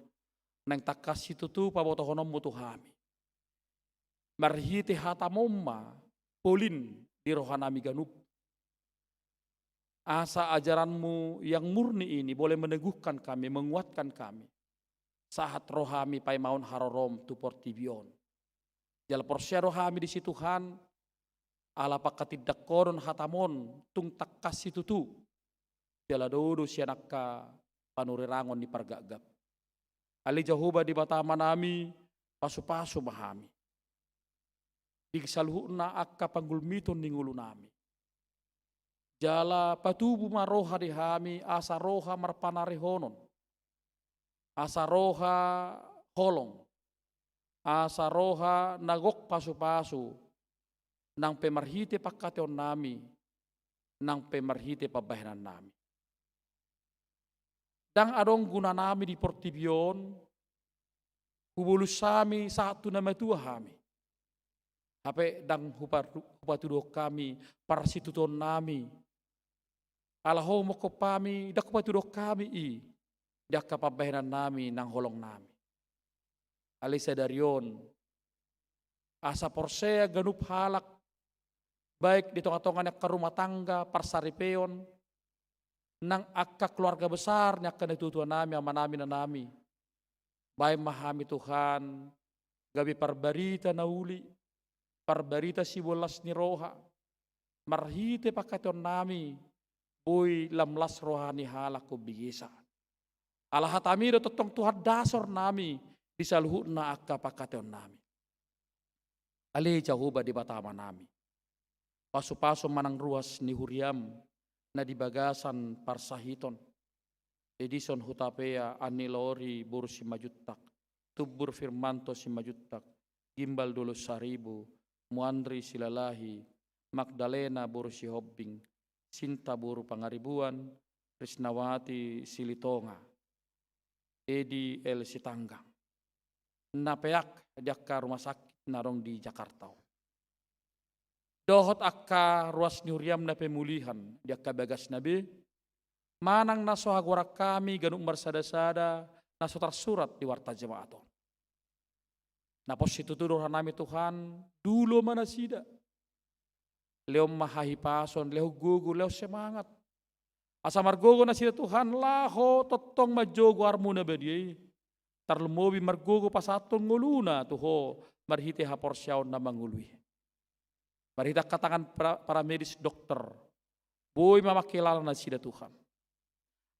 S5: nang takas itu tu pabotohonom mutu hami. Marhite hatamomma polin di rohanami ganup. Asa ajaranmu yang murni ini boleh meneguhkan kami, menguatkan kami. Saat rohami pai maun harorom tu portibion. Jala porsia rohami di situ Tuhan, ala pakatidak koron hatamon tung takas itu tu. Jala dodo sianaka panurirangon di pargagap. Ali Jehovah di batama nami pasu-pasu mahami. Di saluhuna akka panggulmiton ningulu nami. Jala patubu maroha di hami asa roha marpanarihonon. Asa roha holong. Asa roha nagok pasu-pasu. Nang pemarhite pakateon nami. Nang pemarhite pabahanan nami. Dang adong guna nami di portibion. Hubulus sami satu nama tua kami. Hape dang hupatudo kami parsituton nami. Alaho moko pami dak hupatudo kami i. Dak kapabahanan nami nang holong nami. Alisa darion. Asa porsea ganup halak. Baik di tengah-tengahnya ke rumah tangga, parsaripeon. Nang akka keluarga besar nya akan ditutuan nami ama nami na nami. Baik mahami Tuhan. Gabi parbarita nauli. Parbarita sibolas ni roha. Marhite pakaton nami. Boy lamlas rohani halak ko bigisa. Alahatami do totong Tuhan dasor nami. Disaluhut na akka pakaton nami. Ale Jehovah di batama nami. Pasu-pasu manang ruas ni huriam na di bagasan parsahiton. Edison hutapea anilori buru si majuttak. Tubur firmanto si majuttak. Gimbal dulu saribu. Muandri silalahi. Magdalena buru si hobbing. Sinta buru pangaribuan. Krisnawati Silitonga, Edi El Sitanggang. Napeak diakka rumah sakit narong di Jakarta. Dohot akka ruas nyuriam na pemulihan diakka bagas nabi. Manang naso hagorak kami ganung bersada-sada naso tersurat di warta jemaat. Napos itu tuduhan nami Tuhan dulu mana sida. Leo mahahi pason, leo gugu, leo semangat. Asa margogo na sila Tuhan laho totong majogo armuna bedi. Tarlumobi margogo pasaton nguluna tuho marhite haporsyaon na mangului. Marhita katangan para medis dokter. Boy mamakilala na sila Tuhan.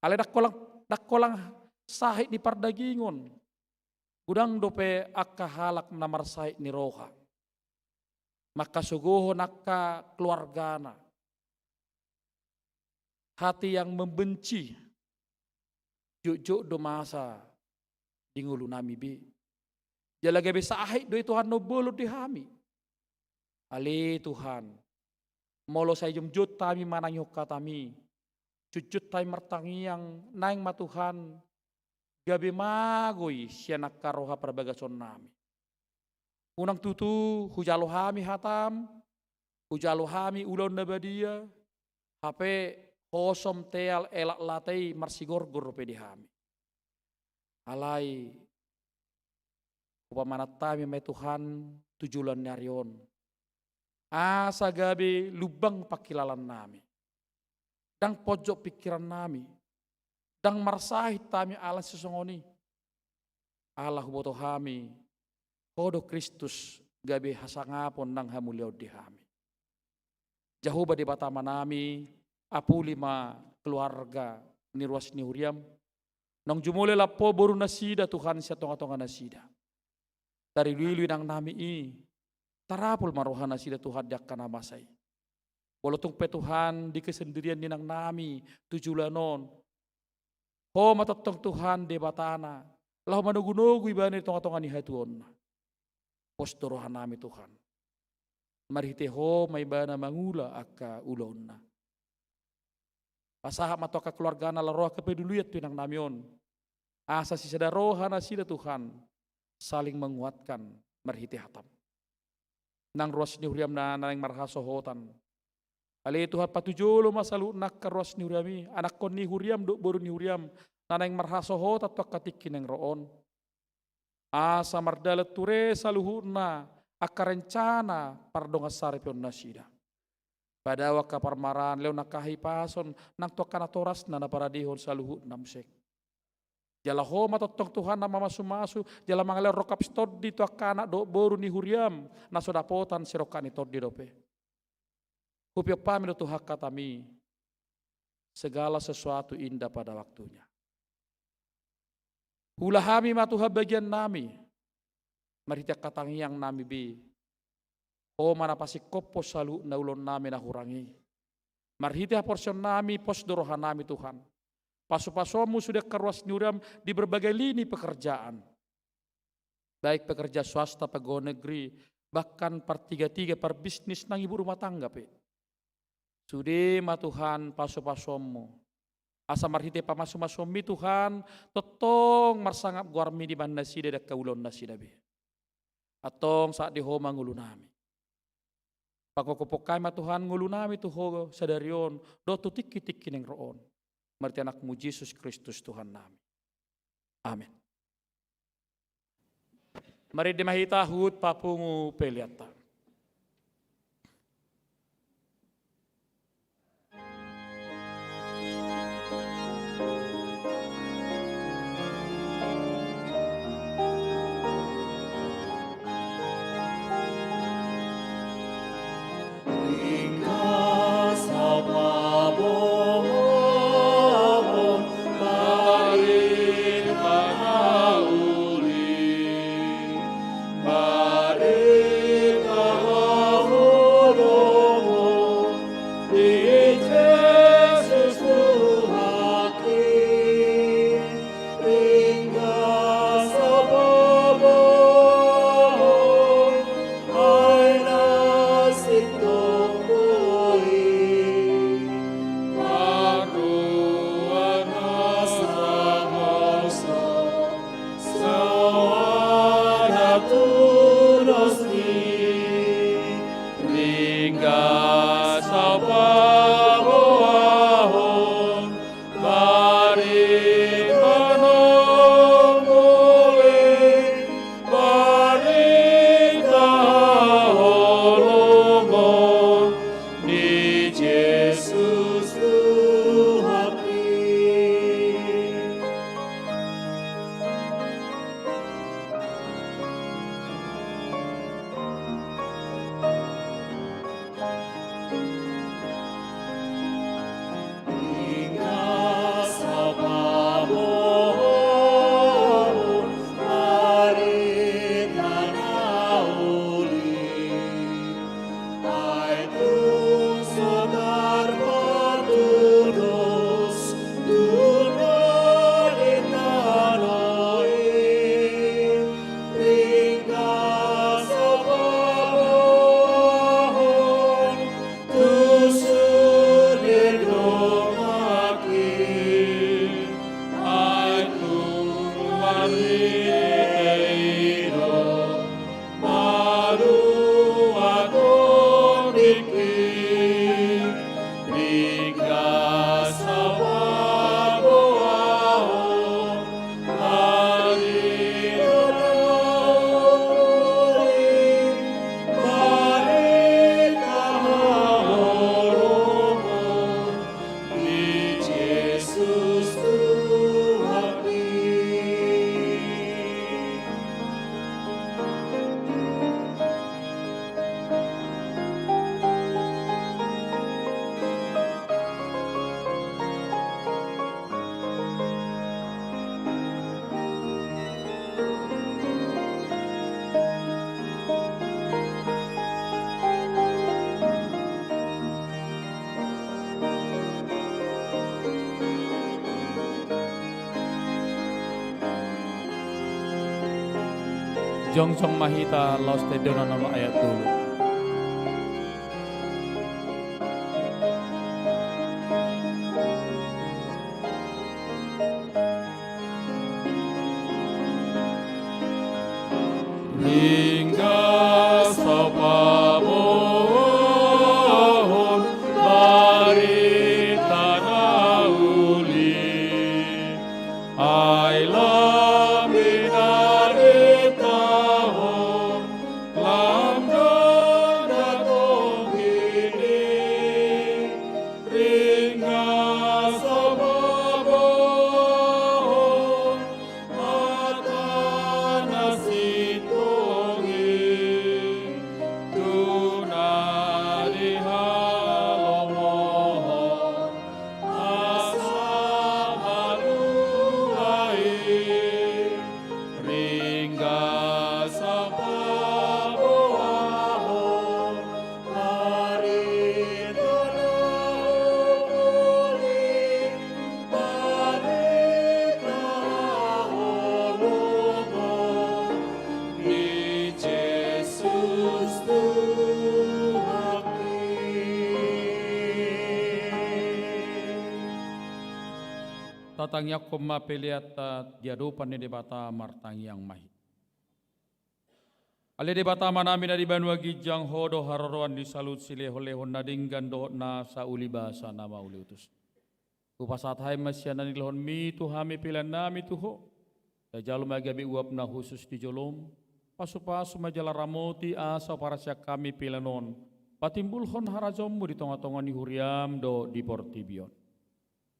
S5: Ale dakkolang sahit di pardagingon. Gudang dope akka halak na marsahit ni roha. Makasugoho nakka keluargana. Hati yang membenci juk do masa di ngulu nami bi jalaga bisa ahit do Tuhan no bolo di hami ali Tuhan molo saya jumjut tami manang yok katami cucut tay mertangi yang naing matuhan gabe magoi sianak karoha perbagason nami unang tutu hujalo hami hatam hujalo hami ulon nabadia hape kosom teal elak latei marsigorgor pedihami. Alai upamanat tami me Tuhan tujulan nyarion. Asa gabe lubang pakilalan nami. Dang pojok pikiran nami. Dang marsahit tami ala sesongoni. Allah boto hami. Kodo Kristus gabe hasangapon nang hamuliau dihami. Jahuba di batama nami. Apu lima keluarga ni ruas ni huriam nang jumule lapo boru nasida Tuhan sia tonga-tonga nasida dari lilu nang nami i tarapul marohan nasida Tuhan dak kana masai bolotung pe Tuhan di kesendirian ni nang nami tujulanon ho matatong Tuhan de batana lahu manugunugu ibani tonga-tonga ni hatuon postorohan nami Tuhan marite ho may bana mangula akka ulonna pasaha matoka keluarga na laroh kepedulian tu nang namion. Asa si sadaroha na sida Tuhan saling menguatkan merhiti hatam. Nang ruas ni huriam na nang marhasohotan. Ali Tuhan patujolo masalu nak ruas ni huriami anak kon ni huriam do boru ni huriam na nang marhasohot atau katikin yang roon. Asa mardalet ture saluhuna akarencana pardonga sarepion nasida. Pada waka parmaran leo nakahi pason nang tokana toras na naparadihon saluhut namsek. Jala ho matotong Tuhan nama masu-masu jala mangale rokap stod di tokana do boru ni huriam na sodapotan sirokani todi dope. Hupiok pamino Tuhan katami segala sesuatu indah pada waktunya. Hulahami matuha bagian nami. Marita katangi yang nami bi. O mana pasi kopo salu na ulon nami na hurangi. Marhita porsion nami pos dorohan nami Tuhan. Pasu-pasumu sudah keruas nyuram di berbagai lini pekerjaan. Baik pekerja swasta, pegawai negeri, bahkan per tiga-tiga per bisnis nang ibu rumah tangga pe. Sudah ma Tuhan pasu-pasumu. Asa marhita pamasu-masumi Tuhan, totong marsangap guarmi di mana sida dak kaulon nasida be. Atong saat di homa ngulu nami. Pagkokopokai ma Tuhan ngulu nami tuho sadarion do tutik-tik neng roon. Marti anakmu Yesus Kristus Tuhan nami. Amin. Mari dimahita hut papungu peliata.
S6: Mari
S5: jongsong mahita laos te donan nama ayat dulu. Hingga sapamohon bari tanah uli ai lam binari tahon lam dana tong ini ringa sapamohon matana sitongi tunari halomohon asa maluai ringga sapamohon mari tulungi balik kaholomo di Yesus Tuhan. Tatangnya koma peliata diadupan di debata martang yang mahit. Ale debata manami na di banua gijang hodo hararoan di salut silehon nadinggan dohot na sa uli basa nama uli utus. Upasat hai masyanan ilhon mi tuhami pilan nami tuho. Dajalum agabi uap na khusus di jolom. Pasu-pasu majalah ramoti asa para siak kami pilanon. Patimbulhon harajommu di tonga-tonga ni huriam do di portibion.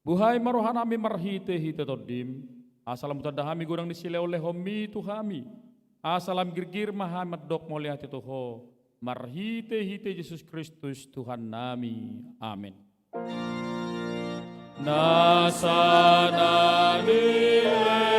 S5: Buhay marohanami marhite-hite todim. Asalam tadahami gurang disile oleh homi tuhami. Asalam girgir mahamat dok molihat tuho. Marhite-hite Yesus Kristus Tuhan nami. Amin. Nasana nilehoni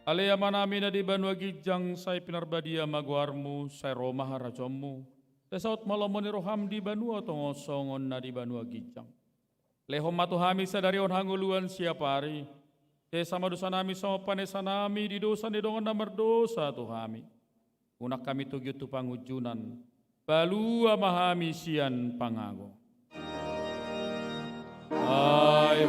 S5: Alea manami na di banua gijang say pinarbadia maguarmu say Roma harajommu. Tesaut malomoni roham di banua tongosongon na di banua gijang. Lehom matuhami sadarion hanguluan siapari. Te sama dosa nami sama panesa nami di dosa ni dongan namar dosa tuhami. Unak kami tugyut tu pangujunan. Balua mahami sian pangago. Ay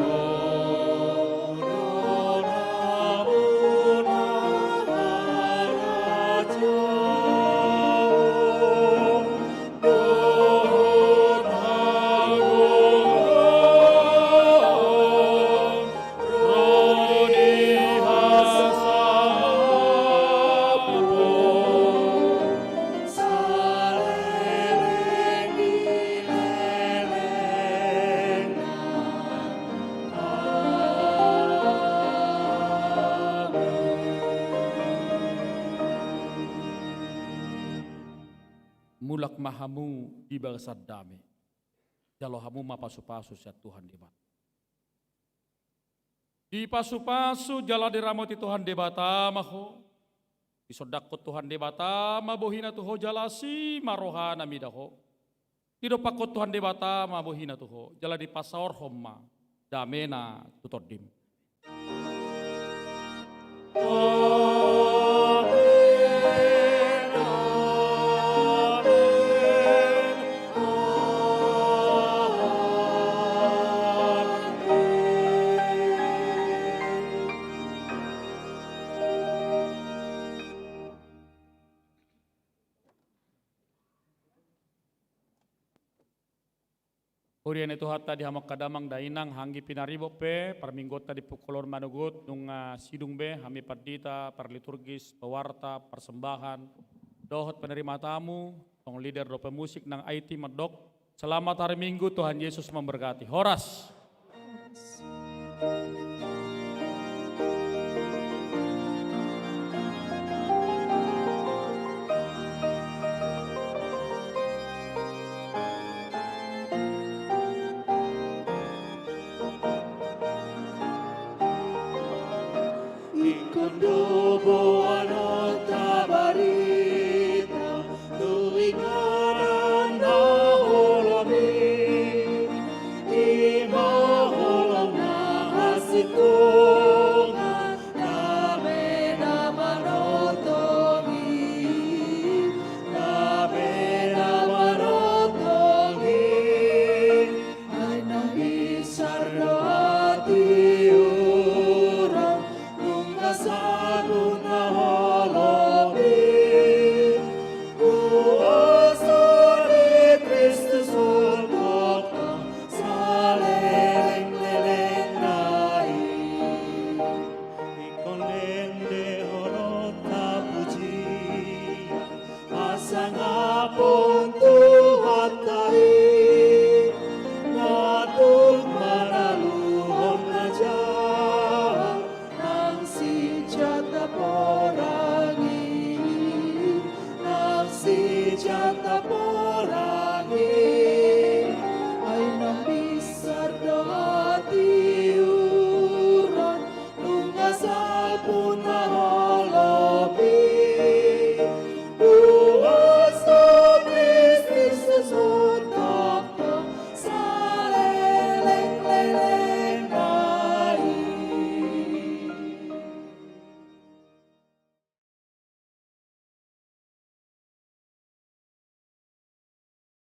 S5: mulak mahamu di bangsa dami. Jalo hamu mapasu-pasu ya Tuhan debat. Di pasu-pasu jala diramoti Tuhan debata maho. Di sodakot Tuhan debata mabohina tuho jalasi marohana midaho. Di dopakot Tuhan debata mabohina tuho. Jala di pasaor homma damena tutodim. Urian itu hatta di hamak kadamang dainang hanggi pinaribo pe perminggota di pukulor manugut nung sidung be hami pardita parliturgis pewarta persembahan dohot penerima tamu tong leader do pemusik nang IT medok. Selamat hari Minggu, Tuhan Yesus memberkati. Horas.
S3: Puna